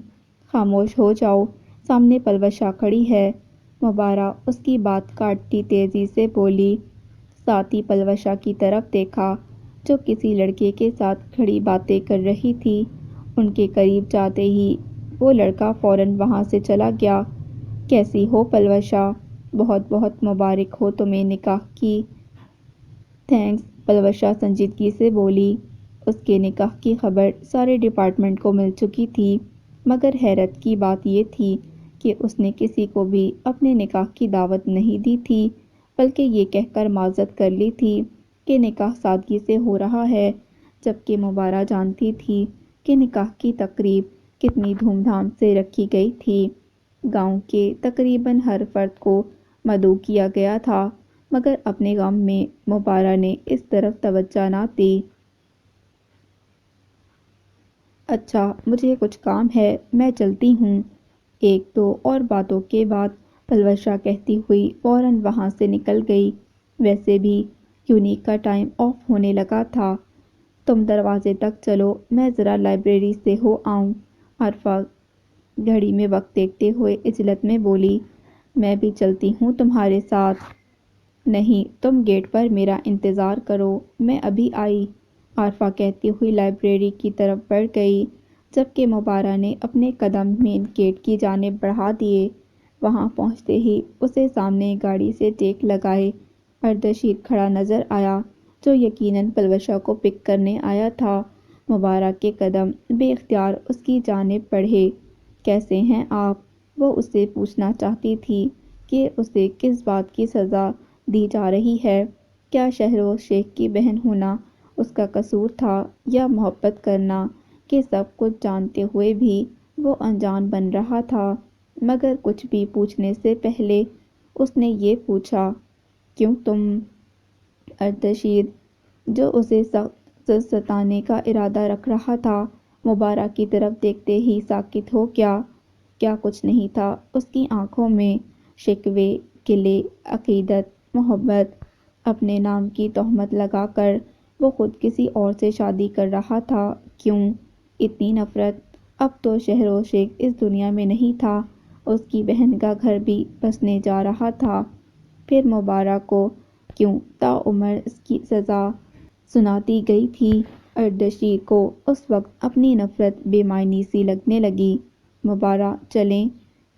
خاموش ہو جاؤ؟ سامنے پلوشہ کھڑی ہے۔ مبارہ اس کی بات کاٹتی تیزی سے بولی۔ ساتھ ہی پلوشہ کی طرف دیکھا، جو کسی لڑکے کے ساتھ کھڑی باتیں کر رہی تھی۔ ان کے قریب جاتے ہی وہ لڑکا فوراً وہاں سے چلا گیا۔ کیسی ہو پلوشہ؟ بہت بہت مبارک ہو تمہیں نکاح کی۔ تھینکس، پلوشہ سنجیدگی سے بولی۔ اس کے نکاح کی خبر سارے ڈپارٹمنٹ کو مل چکی تھی، مگر حیرت کی بات یہ تھی کہ اس نے کسی کو بھی اپنے نکاح کی دعوت نہیں دی تھی، بلکہ یہ کہہ کر معذرت کر لی تھی کہ نکاح سادگی سے ہو رہا ہے، جبکہ مبارہ جانتی تھی کہ نکاح کی تقریب کتنی دھوم دھام سے رکھی گئی تھی۔ گاؤں کے تقریباً ہر فرد کو مدعو کیا گیا تھا، مگر اپنے غم میں مبارہ نے اس طرف توجہ نہ دی۔ اچھا، مجھے کچھ کام ہے، میں چلتی ہوں۔ 1-2 اور باتوں کے بعد پلوشہ کہتی ہوئی فوراً وہاں سے نکل گئی۔ ویسے بھی یونیک کا ٹائم آف ہونے لگا تھا۔ تم دروازے تک چلو، میں ذرا لائبریری سے ہو آؤں۔ عارفہ گھڑی میں وقت دیکھتے ہوئے عجلت میں بولی، میں بھی چلتی ہوں تمہارے ساتھ۔ نہیں، تم گیٹ پر میرا انتظار کرو، میں ابھی آئی۔ عارفہ کہتی ہوئی لائبریری کی طرف بڑھ گئی، جبکہ مبارہ نے اپنے قدم مین گیٹ کی جانب بڑھا دیے۔ وہاں پہنچتے ہی اسے سامنے گاڑی سے ٹیک لگائے اردشیر کھڑا نظر آیا، جو یقیناً پلوشہ کو پک کرنے آیا تھا۔ مبارہ کے قدم بے اختیار اس کی جانب بڑھے۔ کیسے ہیں آپ؟ وہ اس سے پوچھنا چاہتی تھی کہ اسے کس بات کی سزا دی جا رہی ہے۔ کیا شہروز شیخ کی بہن ہونا اس کا قصور تھا، یا محبت کرنا کہ سب کچھ جانتے ہوئے بھی وہ انجان بن رہا تھا؟ مگر کچھ بھی پوچھنے سے پہلے اس نے یہ پوچھا، کیوں تم؟ اردشیر، جو اسے سخت ستانے کا ارادہ رکھ رہا تھا، مبارک کی طرف دیکھتے ہی ساکت ہو گیا۔ کیا کچھ نہیں تھا اس کی آنکھوں میں؟ شکوے، گلے، عقیدت، محبت۔ اپنے نام کی تہمت لگا کر وہ خود کسی اور سے شادی کر رہا تھا۔ کیوں اتنی نفرت؟ اب تو شہروز شیخ اس دنیا میں نہیں تھا، اس کی بہن کا گھر بھی بسنے جا رہا تھا۔ پھر مبارک کو کیوں تاعمر اس کی سزا سناتی گئی تھی؟ اردشیر کو اس وقت اپنی نفرت بے معنی سی لگنے لگی۔ مبارک، چلیں!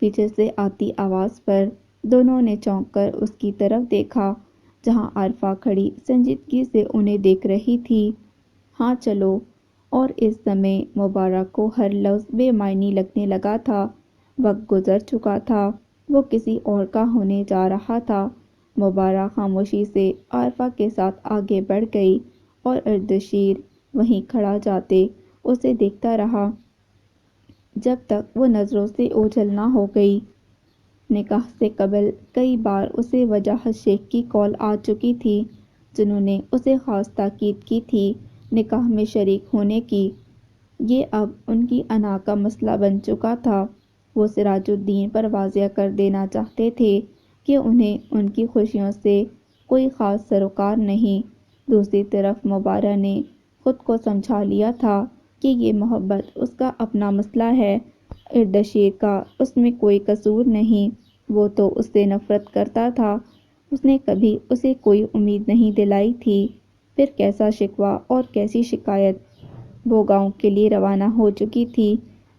پیچھے سے آتی آواز پر دونوں نے چونک کر اس کی طرف دیکھا، جہاں عارفہ کھڑی سنجیدگی سے انہیں دیکھ رہی تھی۔ ہاں چلو! اور اس سمے مبارک کو ہر لفظ بے معنی لگنے لگا تھا۔ وقت گزر چکا تھا، وہ کسی اور کا ہونے جا رہا تھا۔ مبارک خاموشی سے عارفہ کے ساتھ آگے بڑھ گئی اور اردشیر وہیں کھڑا جاتے اسے دیکھتا رہا، جب تک وہ نظروں سے اوجھل نہ ہو گئی۔ نکاح سے قبل کئی بار اسے وجاہت شیخ کی کال آ چکی تھی، جنہوں نے اسے خاص تاکید کی تھی نکاح میں شریک ہونے کی۔ یہ اب ان کی انا کا مسئلہ بن چکا تھا۔ وہ سراج الدین پر واضح کر دینا چاہتے تھے کہ انہیں ان کی خوشیوں سے کوئی خاص سروکار نہیں۔ دوسری طرف مبارک نے خود کو سمجھا لیا تھا کہ یہ محبت اس کا اپنا مسئلہ ہے، اردشیر کا اس میں کوئی قصور نہیں۔ وہ تو اس سے نفرت کرتا تھا، اس نے کبھی اسے کوئی امید نہیں دلائی تھی۔ پھر کیسا شکوہ اور کیسی شکایت! وہ گاؤں کے لیے روانہ ہو چکی تھی،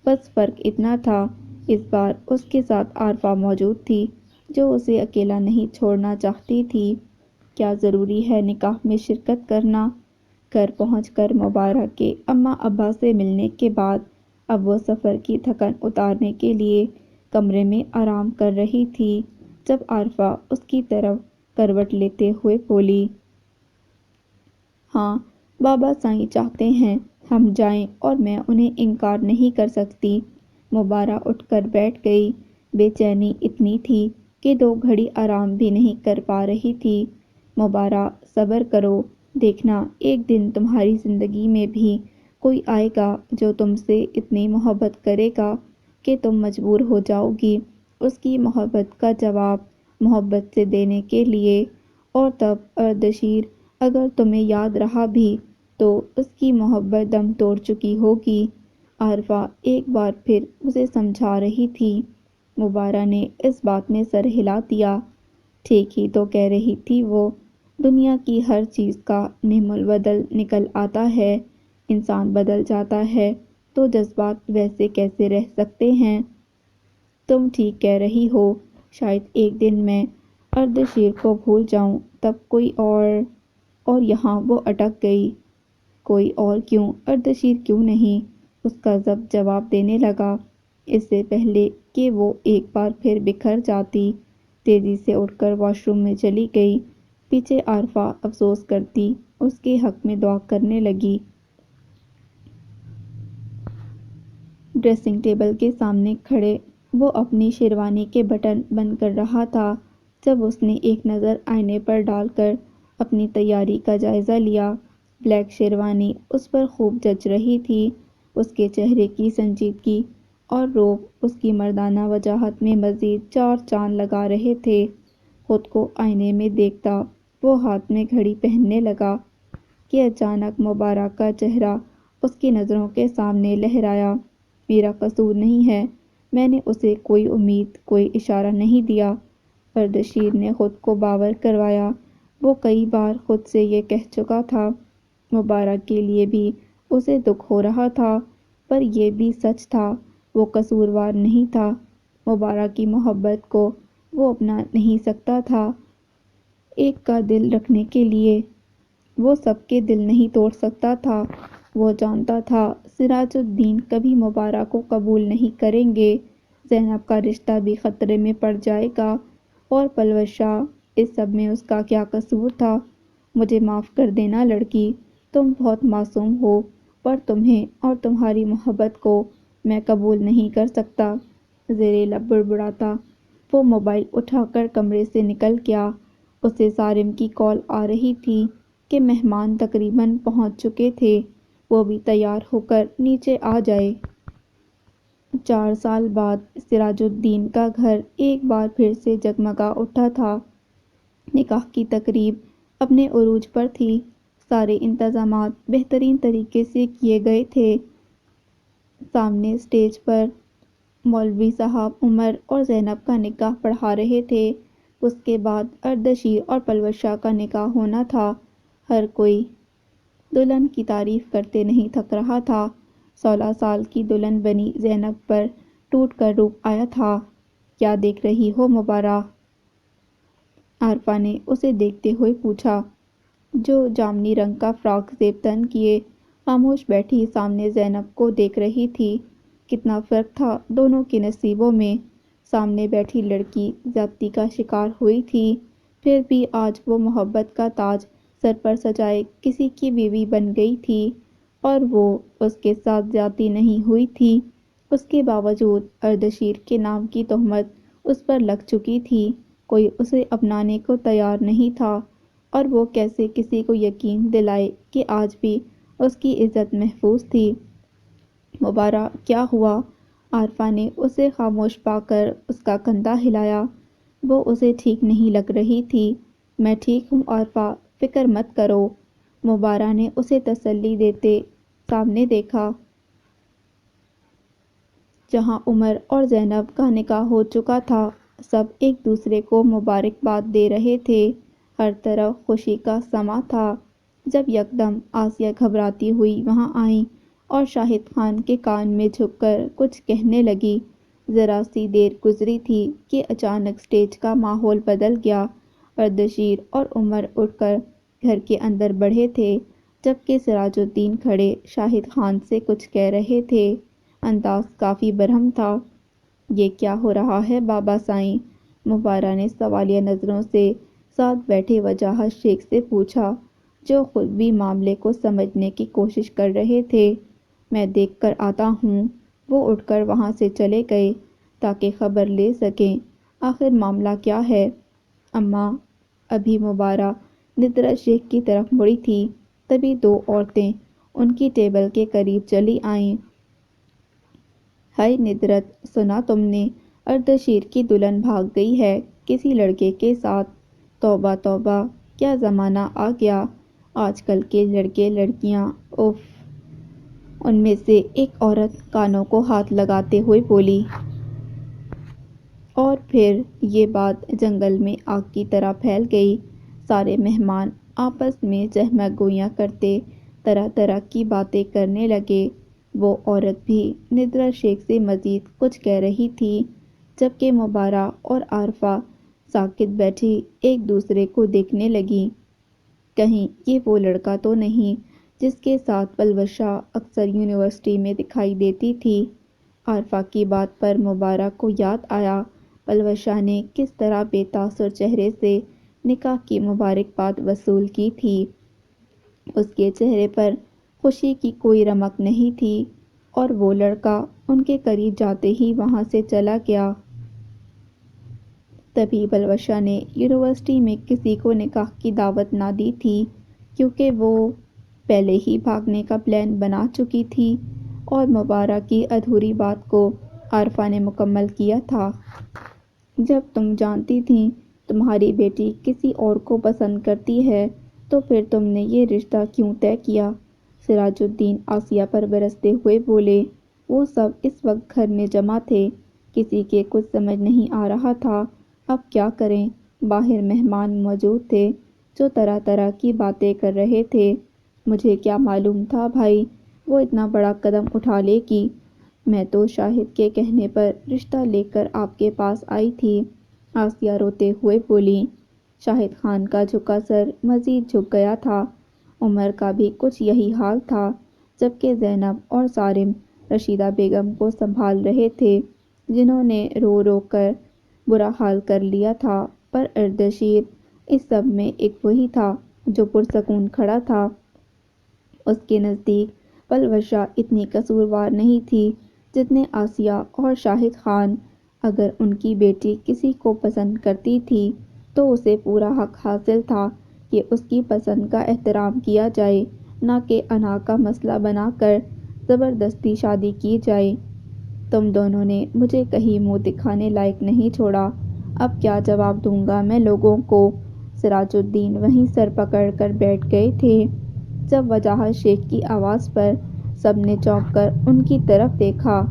بس فرق اتنا تھا، اس بار اس کے ساتھ عارفہ موجود تھی، جو اسے اکیلا نہیں چھوڑنا چاہتی تھی۔ کیا ضروری ہے نکاح میں شرکت کرنا؟ گھر پہنچ کر مبارک کے اماں ابا سے ملنے کے بعد اب وہ سفر کی تھکن اتارنے کے لیے کمرے میں آرام کر رہی تھی، جب عارفہ اس کی طرف کروٹ لیتے ہوئے بولی، ہاں بابا سائیں چاہتے ہیں ہم جائیں اور میں انہیں انکار نہیں کر سکتی۔ مبارک اٹھ کر بیٹھ گئی۔ بے چینی اتنی تھی کہ 2 گھڑی آرام بھی نہیں کر پا رہی تھی۔ مبارک، صبر کرو، دیکھنا ایک دن تمہاری زندگی میں بھی کوئی آئے گا جو تم سے اتنی محبت کرے گا کہ تم مجبور ہو جاؤ گی اس کی محبت کا جواب محبت سے دینے کے لیے، اور تب اردشیر، اگر تمہیں یاد رہا بھی تو اس کی محبت دم توڑ چکی ہوگی۔ عارفہ ایک بار پھر اسے سمجھا رہی تھی۔ مبارک نے اس بات میں سر ہلا دیا۔ ٹھیک ہی تو کہہ رہی تھی وہ، دنیا کی ہر چیز کا نعم البدل نکل آتا ہے، انسان بدل جاتا ہے تو جذبات ویسے کیسے رہ سکتے ہیں؟ تم ٹھیک کہہ رہی ہو، شاید ایک دن میں اردشیر کو بھول جاؤں، تب کوئی اور یہاں وہ اٹک گئی۔ کوئی اور کیوں؟ اردشیر کیوں نہیں؟ اس کا ضبط جواب دینے لگا۔ اس سے پہلے کہ وہ ایک بار پھر بکھر جاتی، تیزی سے اٹھ کر واش روم میں چلی گئی۔ پیچھے عارفہ افسوس کرتی اس کے حق میں دعا کرنے لگی۔ ڈریسنگ ٹیبل کے سامنے کھڑے وہ اپنی شیروانی کے بٹن بند کر رہا تھا، جب اس نے ایک نظر آئینے پر ڈال کر اپنی تیاری کا جائزہ لیا۔ بلیک شیروانی اس پر خوب جچ رہی تھی، اس کے چہرے کی سنجیدگی اور روب اس کی مردانہ وجاہت میں مزید 4 چاند لگا رہے تھے۔ خود کو آئینے میں دیکھتا وہ ہاتھ میں گھڑی پہننے لگا کہ اچانک مبارک کا چہرہ اس کی نظروں کے سامنے لہرایا۔ میرا قصور نہیں ہے، میں نے اسے کوئی امید، کوئی اشارہ نہیں دیا۔ اردشیر نے خود کو باور کروایا، وہ کئی بار خود سے یہ کہہ چکا تھا۔ مبارک کے لیے بھی اسے دکھ ہو رہا تھا، پر یہ بھی سچ تھا، وہ قصوروار نہیں تھا۔ مبارک کی محبت کو وہ اپنا نہیں سکتا تھا۔ ایک کا دل رکھنے کے لیے وہ سب کے دل نہیں توڑ سکتا تھا۔ وہ جانتا تھا سراج الدین کبھی مبارہ کو قبول نہیں کریں گے، زینب کا رشتہ بھی خطرے میں پڑ جائے گا، اور پلوش شاہ، اس سب میں اس کا کیا قصور تھا؟ مجھے معاف کر دینا لڑکی، تم بہت معصوم ہو، پر تمہیں اور تمہاری محبت کو میں قبول نہیں کر سکتا۔ زیر لب بڑبڑاتا وہ موبائل اٹھا کر کمرے سے نکل گیا۔ اسے صارم کی کال آ رہی تھی کہ مہمان تقریباً پہنچ چکے تھے، وہ بھی تیار ہو کر نیچے آ جائے۔ 4 سال بعد سراج الدین کا گھر ایک بار پھر سے جگمگا اٹھا تھا۔ نکاح کی تقریب اپنے عروج پر تھی، سارے انتظامات بہترین طریقے سے کیے گئے تھے۔ سامنے اسٹیج پر مولوی صاحب عمر اور زینب کا نکاح پڑھا رہے تھے، اس کے بعد اردشیر اور پلوش شاہ کا نکاح ہونا تھا۔ ہر کوئی دلہن کی تعریف کرتے نہیں تھک رہا تھا۔ 16 سال کی دلہن بنی زینب پر ٹوٹ کر روپ آیا تھا۔ کیا دیکھ رہی ہو مبارہ؟ عارفہ نے اسے دیکھتے ہوئے پوچھا، جو جامنی رنگ کا فراک زیب تن کیے خاموش بیٹھی سامنے زینب کو دیکھ رہی تھی۔ کتنا فرق تھا دونوں کے نصیبوں میں۔ سامنے بیٹھی لڑکی زیادتی کا شکار ہوئی تھی، پھر بھی آج وہ محبت کا تاج سر پر سجائے کسی کی بیوی بن گئی تھی، اور وہ اس کے ساتھ زیادتی نہیں ہوئی تھی۔ اس کے باوجود اردشیر کے نام کی تہمت اس پر لگ چکی تھی، کوئی اسے اپنانے کو تیار نہیں تھا، اور وہ کیسے کسی کو یقین دلائے کہ آج بھی اس کی عزت محفوظ تھی۔ مبارہ، کیا ہوا؟ عارفہ نے اسے خاموش پا کر اس کا کندھا ہلایا۔ وہ اسے ٹھیک نہیں لگ رہی تھی۔ میں ٹھیک ہوں عارفہ، فکر مت کرو۔ مبارہ نے اسے تسلی دیتے سامنے دیکھا، جہاں عمر اور زینب کا نکاح ہو چکا تھا۔ سب ایک دوسرے کو مبارکباد دے رہے تھے، ہر طرف خوشی کا سماں تھا۔ جب یکدم آسیہ گھبراتی ہوئی وہاں آئیں اور شاہد خان کے کان میں جھک کر کچھ کہنے لگی۔ ذرا سی دیر گزری تھی کہ اچانک اسٹیج کا ماحول بدل گیا۔ اردشیر اور عمر اٹھ کر گھر کے اندر بڑھے تھے، جبکہ سراج الدین کھڑے شاہد خان سے کچھ کہہ رہے تھے۔ انداز کافی برہم تھا۔ یہ کیا ہو رہا ہے بابا سائیں؟ مبارہ نے سوالیہ نظروں سے ساتھ بیٹھے وجاہت شیخ سے پوچھا، جو خود بھی معاملے کو سمجھنے کی کوشش کر رہے تھے۔ میں دیکھ کر آتا ہوں۔ وہ اٹھ کر وہاں سے چلے گئے تاکہ خبر لے سکیں آخر معاملہ کیا ہے۔ اماں، ابھی مبارہ ندرت شیخ کی طرف مڑی تھی، تبھی 2 عورتیں ان کی ٹیبل کے قریب چلی آئیں۔ ہائے ندرت، سنا تم نے؟ اردشیر کی دلہن بھاگ گئی ہے کسی لڑکے کے ساتھ۔ توبہ توبہ، کیا زمانہ آ گیا! آج کل کے لڑکے لڑکیاں، اف! ان میں سے ایک عورت کانوں کو ہاتھ لگاتے ہوئے بولی۔ اور پھر یہ بات جنگل میں آگ کی طرح پھیل گئی۔ سارے مہمان آپس میں جہمہ گوئیاں کرتے طرح طرح کی باتیں کرنے لگے۔ وہ عورت بھی ندرت شیخ سے مزید کچھ کہہ رہی تھی، جبکہ مبارہ اور عارفہ ساکت بیٹھی ایک دوسرے کو دیکھنے لگیں۔ کہیں یہ وہ لڑکا تو نہیں جس کے ساتھ پلوش شاہ اکثر یونیورسٹی میں دکھائی دیتی تھی؟ عارفہ کی بات پر مبارہ کو یاد آیا پلوش شاہ نے کس طرح بے تاثر چہرے سے نکاح کی مبارکباد وصول کی تھی۔ اس کے چہرے پر خوشی کی کوئی رمق نہیں تھی، اور وہ لڑکا ان کے قریب جاتے ہی وہاں سے چلا گیا۔ تبھی پلوش شاہ نے یونیورسٹی میں کسی کو نکاح کی دعوت نہ دی تھی، کیونکہ وہ پہلے ہی بھاگنے کا پلان بنا چکی تھی، اور مبارہ کی ادھوری بات کو عارفہ نے مکمل کیا تھا۔ جب تم جانتی تھیں تمہاری بیٹی کسی اور کو پسند کرتی ہے تو پھر تم نے یہ رشتہ کیوں طے کیا؟ سراج الدین آسیہ پر برستے ہوئے بولے۔ وہ سب اس وقت گھر میں جمع تھے، کسی کے کچھ سمجھ نہیں آ رہا تھا اب کیا کریں۔ باہر مہمان موجود تھے جو طرح طرح کی باتیں کر رہے تھے۔ مجھے کیا معلوم تھا بھائی وہ اتنا بڑا قدم اٹھا لے گی، میں تو شاہد کے کہنے پر رشتہ لے کر آپ کے پاس آئی تھی، آسیہ روتے ہوئے بولی۔ شاہد خان کا جھکا سر مزید جھک گیا تھا، عمر کا بھی کچھ یہی حال تھا۔ جبکہ زینب اور صارم رشیدہ بیگم کو سنبھال رہے تھے، جنہوں نے رو رو کر برا حال کر لیا تھا۔ پر اردشیر اس سب میں ایک وہی تھا جو پرسکون کھڑا تھا۔ اس کے نزدیک پلوشہ اتنی قصوروار نہیں تھی جتنے آسیہ اور شاہد خان۔ اگر ان کی بیٹی کسی کو پسند کرتی تھی تو اسے پورا حق حاصل تھا کہ اس کی پسند کا احترام کیا جائے، نہ کہ انا کا مسئلہ بنا کر زبردستی شادی کی جائے۔ تم دونوں نے مجھے کہیں منہ دکھانے لائق نہیں چھوڑا، اب کیا جواب دوں گا میں لوگوں کو؟ سراج الدین وہیں سر پکڑ کر بیٹھ گئے تھے۔ جب وجاہت شیخ کی آواز پر سب نے چونک کر ان کی طرف دیکھا۔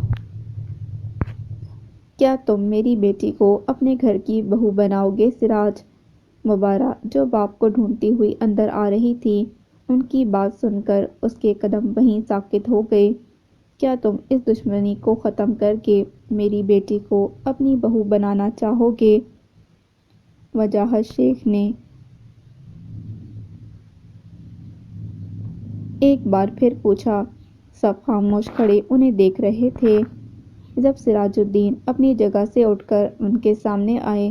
کیا تم میری بیٹی کو اپنے گھر کی بہو بناؤ گے سراج؟ مبارہ جو باپ کو ڈھونڈتی ہوئی اندر آ رہی تھی، ان کی بات سن کر اس کے قدم وہیں ساکت ہو گئے۔ کیا تم اس دشمنی کو ختم کر کے میری بیٹی کو اپنی بہو بنانا چاہو گے؟ وجاہت شیخ نے ایک بار پھر پوچھا۔ سب خاموش کھڑے انہیں دیکھ رہے تھے۔ جب سراج الدین اپنی جگہ سے اٹھ کر ان کے سامنے آئے،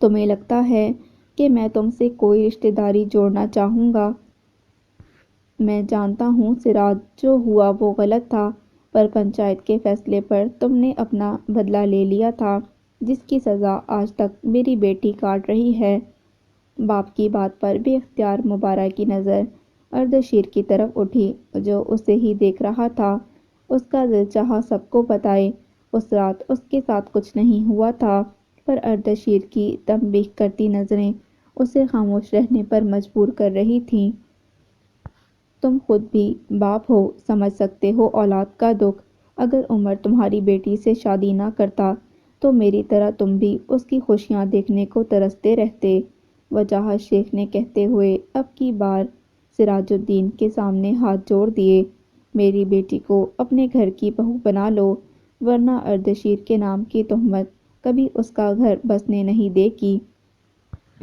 تمہیں لگتا ہے کہ میں تم سے کوئی رشتہ داری جوڑنا چاہوں گا؟ میں جانتا ہوں سراج، جو ہوا وہ غلط تھا، پر پنچایت کے فیصلے پر تم نے اپنا بدلہ لے لیا تھا، جس کی سزا آج تک میری بیٹی کاٹ رہی ہے۔ باپ کی بات پر بے اختیار مبارہ کی نظر اردشیر کی طرف اٹھی، جو اسے ہی دیکھ رہا تھا۔ اس کا دل چاہا سب کو بتائے، اس رات اس کے ساتھ کچھ نہیں ہوا تھا، پر اردشیر کی تنبیہ کرتی نظریں اسے خاموش رہنے پر مجبور کر رہی تھیں۔ تم خود بھی باپ ہو، سمجھ سکتے ہو اولاد کا دکھ۔ اگر عمر تمہاری بیٹی سے شادی نہ کرتا تو میری طرح تم بھی اس کی خوشیاں دیکھنے کو ترستے رہتے۔ وجاہت شیخ نے کہتے ہوئے اب کی بار سراج الدین کے سامنے ہاتھ جوڑ دیے۔ میری بیٹی کو اپنے گھر کی بہو بنا لو، ورنہ اردشیر کے نام کی تہمت کبھی اس کا گھر بسنے نہیں دے گی۔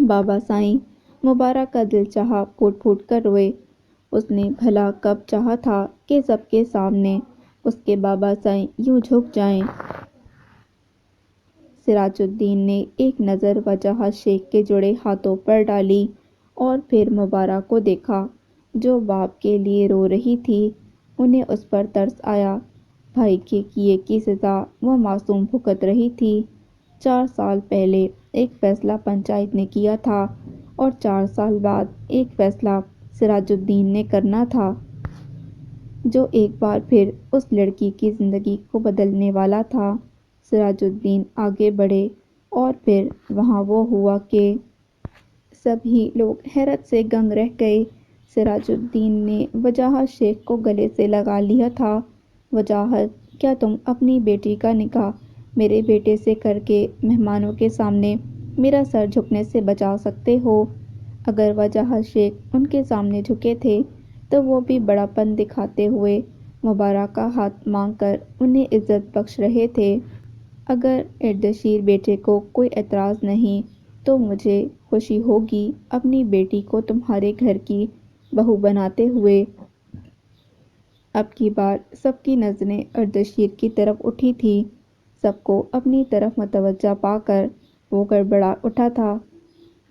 بابا سائیں، مبارہ کا دل چاہا پھوٹ پھوٹ کر روئے۔ اس نے بھلا کب چاہا تھا کہ سب کے سامنے اس کے بابا سائیں یوں جھک جائیں۔ سراج الدین نے ایک نظر وجاہت شیخ کے جڑے ہاتھوں پر ڈالی اور پھر مبارہ کو دیکھا، جو باپ کے لیے رو رہی تھی۔ انہیں اس پر ترس آیا۔ بھائی کے کیے کی سزا وہ معصوم بھگت رہی تھی۔ 4 سال پہلے ایک فیصلہ پنچایت نے کیا تھا اور 4 سال بعد ایک فیصلہ سراج الدین نے کرنا تھا، جو ایک بار پھر اس لڑکی کی زندگی کو بدلنے والا تھا۔ سراج الدین آگے بڑھے اور پھر وہاں وہ ہوا کہ سبھی لوگ حیرت سے دنگ رہ گئے۔ سراج الدین نے وجاہت شیخ کو گلے سے لگا لیا تھا۔ وجاہت، کیا تم اپنی بیٹی کا نکاح میرے بیٹے سے کر کے مہمانوں کے سامنے میرا سر جھکنے سے بچا سکتے ہو؟ اگر وجاہت شیخ ان کے سامنے جھکے تھے تو وہ بھی بڑا پن دکھاتے ہوئے مبارہ کا ہاتھ مانگ کر انہیں عزت بخش رہے تھے۔ اگر اردشیر بیٹے کو کوئی اعتراض نہیں تو مجھے خوشی ہوگی اپنی بیٹی کو تمہارے گھر کی بہو بناتے ہوئے۔ اب کی بار سب کی نظریں اردشیر کی طرف اٹھی تھیں۔ سب کو اپنی طرف متوجہ پا کر وہ گڑبڑا اٹھا تھا۔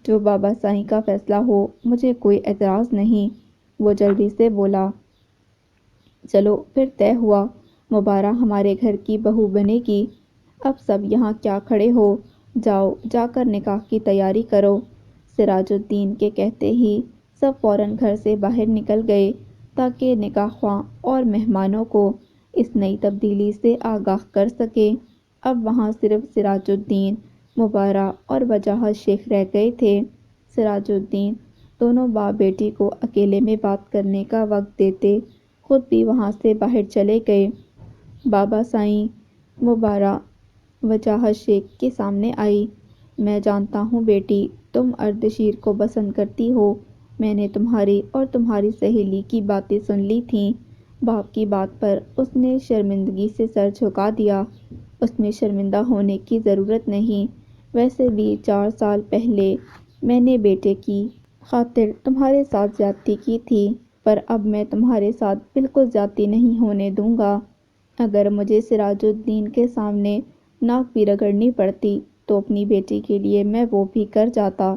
جو بابا سائیں کا فیصلہ ہو، مجھے کوئی اعتراض نہیں، وہ جلدی سے بولا۔ چلو پھر طے ہوا، مبارہ ہمارے گھر کی بہو بنے گی۔ اب سب یہاں کیا کھڑے ہو، جاؤ جا کر نکاح کی تیاری کرو۔ سراج الدین کے کہتے ہی سب فوراً گھر سے باہر نکل گئے تاکہ نکاح خواں اور مہمانوں کو اس نئی تبدیلی سے آگاہ کر سکے۔ اب وہاں صرف سراج الدین، مبارہ اور وجاہت شیخ رہ گئے تھے۔ سراج الدین دونوں باپ بیٹی کو اکیلے میں بات کرنے کا وقت دیتے خود بھی وہاں سے باہر چلے گئے۔ بابا سائیں، مبارہ وجاہت شیخ کے سامنے آئی۔ میں جانتا ہوں بیٹی، تم اردشیر کو پسند کرتی ہو۔ میں نے تمہاری اور تمہاری سہیلی کی باتیں سن لی تھیں۔ باپ کی بات پر اس نے شرمندگی سے سر جھکا دیا۔ اس میں شرمندہ ہونے کی ضرورت نہیں۔ ویسے بھی 4 سال پہلے میں نے بیٹے کی خاطر تمہارے ساتھ زیادتی کی تھی۔ پر اب میں تمہارے ساتھ بالکل زیادتی نہیں ہونے دوں گا۔ اگر مجھے سراج الدین کے سامنے ناک بھی رگڑنی پڑتی تو اپنی بیٹی کے لیے میں وہ بھی کر جاتا۔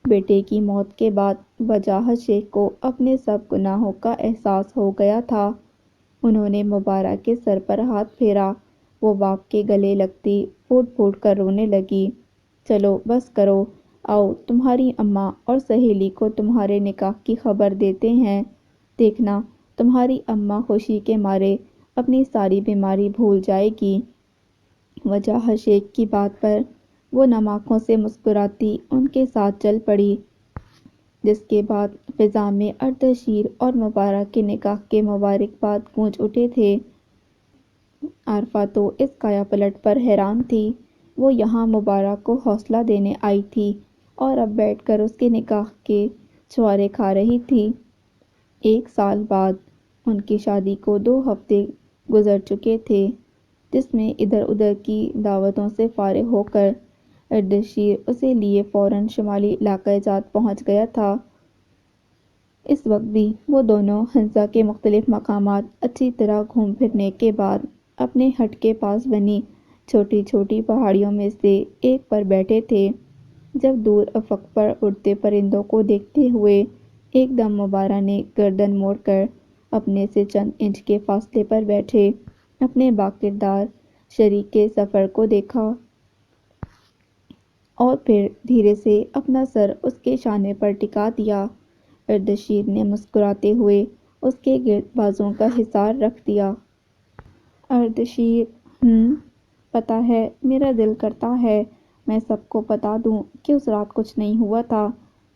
بیٹے کی موت کے بعد وجاہت شیخ کو اپنے سب گناہوں کا احساس ہو گیا تھا۔ انہوں نے مبارک کے سر پر ہاتھ پھیرا۔ وہ باپ کے گلے لگتی پھوٹ پھوٹ کر رونے لگی۔ چلو بس کرو، آؤ تمہاری اماں اور سہیلی کو تمہارے نکاح کی خبر دیتے ہیں۔ دیکھنا تمہاری اماں خوشی کے مارے اپنی ساری بیماری بھول جائے گی۔ وجاہت شیخ کی بات پر وہ نم آنکھوں سے مسکراتی ان کے ساتھ چل پڑی، جس کے بعد فضا میں اردشیر اور مبارک کے نکاح کے مبارکباد گونج اٹھے تھے۔ عارفہ تو اس کایا پلٹ پر حیران تھی۔ وہ یہاں مبارک کو حوصلہ دینے آئی تھی اور اب بیٹھ کر اس کے نکاح کے چھوارے کھا رہی تھی۔ 1 سال بعد ان کی شادی کو 2 ہفتے گزر چکے تھے، جس میں ادھر ادھر کی دعوتوں سے فارغ ہو کر اردشیر اسے لیے فوراً شمالی علاقہ جات پہنچ گیا تھا۔ اس وقت بھی وہ دونوں ہنزا کے مختلف مقامات اچھی طرح گھوم پھرنے کے بعد اپنے ہٹ کے پاس بنی چھوٹی چھوٹی پہاڑیوں میں سے ایک پر بیٹھے تھے، جب دور افق پر اڑتے پرندوں کو دیکھتے ہوئے ایک دم مبارک نے گردن موڑ کر اپنے سے چند انچ کے فاصلے پر بیٹھے اپنے با کردار شریک کے سفر کو دیکھا، اور پھر دھیرے سے اپنا سر اس کے شانے پر ٹکا دیا۔ اردشیر نے مسکراتے ہوئے اس کے گرد بازوؤں کا حصار رکھ دیا۔ اردشیر پتہ ہے میرا دل کرتا ہے میں سب کو بتا دوں کہ اس رات کچھ نہیں ہوا تھا۔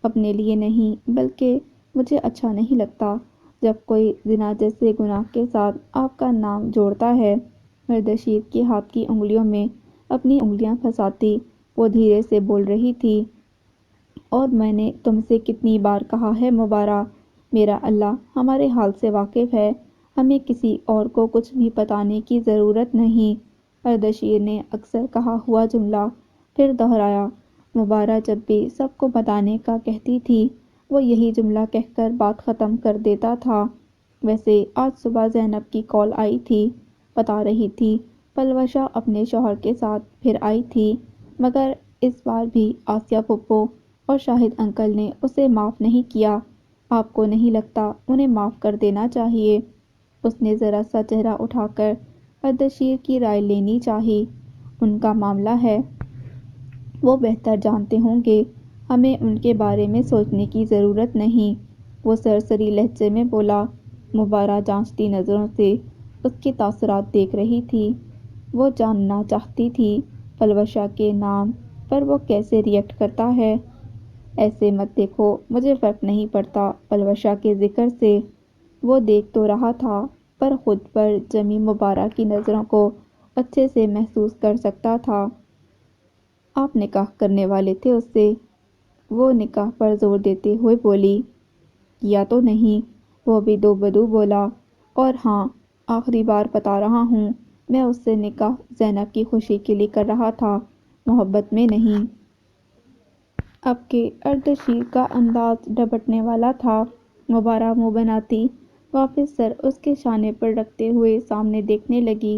اپنے لیے نہیں بلکہ مجھے اچھا نہیں لگتا جب کوئی زنا جیسے گناہ کے ساتھ آپ کا نام جوڑتا ہے۔ اردشیر کے ہاتھ کی انگلیوں میں اپنی انگلیاں پھنساتی وہ دھیرے سے بول رہی تھی، اور میں نے تم سے کتنی بار کہا ہے مبارک، میرا اللہ ہمارے حال سے واقف ہے، ہمیں کسی اور کو کچھ بھی بتانے کی ضرورت نہیں۔ اردشیر نے اکثر کہا ہوا جملہ پھر دہرایا۔ مبارک جب بھی سب کو بتانے کا کہتی تھی وہ یہی جملہ کہہ کر بات ختم کر دیتا تھا۔ ویسے آج صبح زینب کی کال آئی تھی، بتا رہی تھی پلوشہ اپنے شوہر کے ساتھ پھر آئی تھی، مگر اس بار بھی آسیہ پھپھو اور شاہد انکل نے اسے معاف نہیں کیا۔ آپ کو نہیں لگتا انہیں معاف کر دینا چاہیے؟ اس نے ذرا سا چہرہ اٹھا کر اردشیر کی رائے لینی چاہی۔ ان کا معاملہ ہے، وہ بہتر جانتے ہوں گے، ہمیں ان کے بارے میں سوچنے کی ضرورت نہیں، وہ سرسری لہجے میں بولا۔ مبارک جانچتی نظروں سے اس کے تاثرات دیکھ رہی تھی۔ وہ جاننا چاہتی تھی پلوشہ کے نام پر وہ کیسے ری ایکٹ کرتا ہے۔ ایسے مت دیکھو، مجھے فرق نہیں پڑتا پلوشہ کے ذکر سے۔ وہ دیکھ تو رہا تھا پر خود پر جمی مبارک کی نظروں کو اچھے سے محسوس کر سکتا تھا۔ آپ نکاح کرنے والے تھے اس سے؟ وہ نکاح پر زور دیتے ہوئے بولی۔ کیا تو نہیں، وہ بھی دو بدو بولا۔ اور ہاں، آخری بار بتا رہا ہوں، میں اس سے نکاح زینب کی خوشی کے لیے کر رہا تھا، محبت میں نہیں۔ اب کہ اردشیر کا انداز ڈپٹنے والا تھا، مبارک منہ بناتی واپس سر اس کے شانے پر رکھتے ہوئے سامنے دیکھنے لگی۔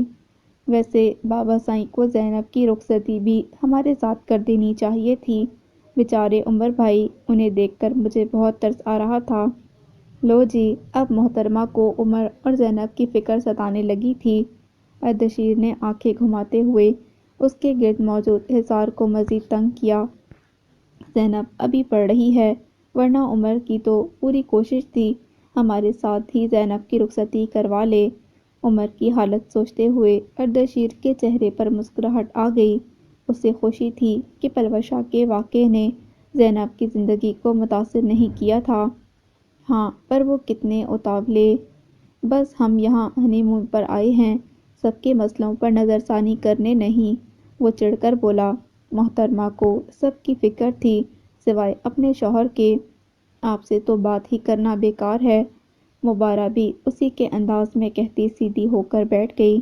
ویسے بابا سائیں کو زینب کی رخصتی بھی ہمارے ساتھ کر دینی چاہیے تھی، بیچارے عمر بھائی، انہیں دیکھ کر مجھے بہت ترس آ رہا تھا۔ لو جی، اب محترمہ کو عمر اور زینب کی فکر ستانے لگی تھی۔ اردشیر نے آنکھیں گھماتے ہوئے اس کے گرد موجود حصار کو مزید تنگ کیا۔ زینب ابھی پڑھ رہی ہے، ورنہ عمر کی تو پوری کوشش تھی ہمارے ساتھ ہی زینب کی رخصتی کروا لے۔ عمر کی حالت سوچتے ہوئے اردشیر کے چہرے پر مسکراہٹ آ گئی۔ اسے خوشی تھی کہ پلوشہ کے واقعے نے زینب کی زندگی کو متاثر نہیں کیا تھا۔ ہاں، پر وہ کتنے اتاولے، بس ہم یہاں ہنی مون پر آئے ہیں، سب کے مسئلوں پر نظر ثانی کرنے نہیں، وہ چڑھ کر بولا۔ محترمہ کو سب کی فکر تھی سوائے اپنے شوہر کے، آپ سے تو بات ہی کرنا بیکار ہے۔ مبارک بھی اسی کے انداز میں کہتی سیدھی ہو کر بیٹھ گئی۔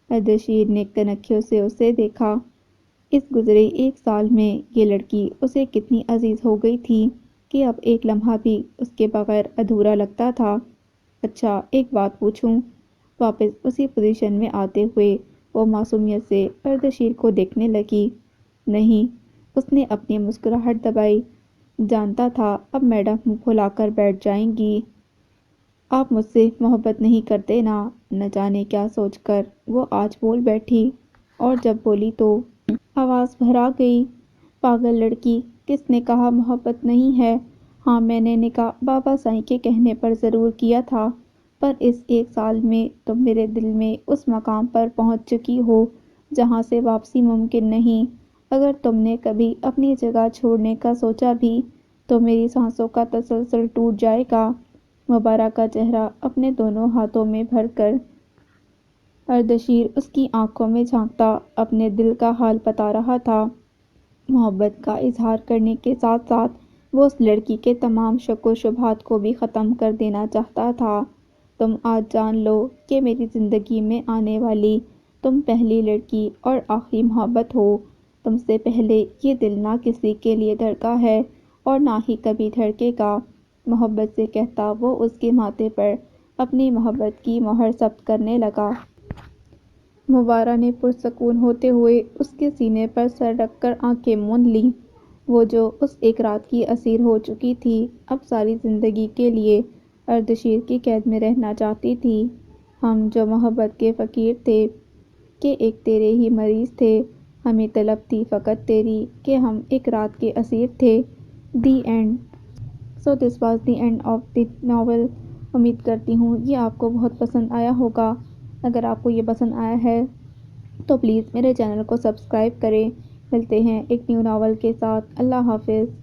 اردشیر نے کنکھیوں سے اسے دیکھا۔ اس گزرے 1 سال میں یہ لڑکی اسے کتنی عزیز ہو گئی تھی کہ اب ایک لمحہ بھی اس کے بغیر ادھورا لگتا تھا۔ اچھا ایک بات پوچھوں؟ واپس اسی پوزیشن میں آتے ہوئے وہ معصومیت سے اردشیر کو دیکھنے لگی۔ نہیں، اس نے اپنی مسکراہٹ دبائی۔ جانتا تھا اب میڈم منہ پھلا کر بیٹھ جائیں گی۔ آپ مجھ سے محبت نہیں کرتے نا؟ نہ جانے کیا سوچ کر وہ آج بول بیٹھی، اور جب بولی تو آواز بھرا گئی۔ پاگل لڑکی، کس نے کہا محبت نہیں ہے؟ ہاں، میں نے نکاح بابا سائیں کے کہنے پر ضرور کیا تھا، پر اس 1 سال میں تم میرے دل میں اس مقام پر پہنچ چکی ہو جہاں سے واپسی ممکن نہیں۔ اگر تم نے کبھی اپنی جگہ چھوڑنے کا سوچا بھی تو میری سانسوں کا تسلسل ٹوٹ جائے گا۔ مبارک کا چہرہ اپنے دونوں ہاتھوں میں بھر کر اردشیر اس کی آنکھوں میں جھانکتا اپنے دل کا حال بتا رہا تھا۔ محبت کا اظہار کرنے کے ساتھ ساتھ وہ اس لڑکی کے تمام شک و شبہات کو بھی ختم کر دینا چاہتا تھا۔ تم آج جان لو کہ میری زندگی میں آنے والی تم پہلی لڑکی اور آخری محبت ہو۔ تم سے پہلے یہ دل نہ کسی کے لیے دھڑکا ہے اور نہ ہی کبھی دھڑکے گا۔ محبت سے کہتا وہ اس کے ماتھے پر اپنی محبت کی مہر ثبت کرنے لگا۔ مبارک نے پرسکون ہوتے ہوئے اس کے سینے پر سر رکھ کر آنکھیں موند لیں۔ وہ جو اس ایک رات کی اسیر ہو چکی تھی، اب ساری زندگی کے لیے اردشیر کی قید میں رہنا چاہتی تھی۔ ہم جو محبت کے فقیر تھے کہ ایک تیرے ہی مریض تھے، ہمیں طلب تھی فقط تیری کہ ہم ایک رات کے اسیر تھے۔ The end. So this was the end of the novel. امید کرتی ہوں یہ آپ کو بہت پسند آیا ہوگا۔ اگر آپ کو یہ پسند آیا ہے تو پلیز میرے چینل کو سبسکرائب کریں۔ ملتے ہیں ایک نیو ناول کے ساتھ۔ اللہ حافظ۔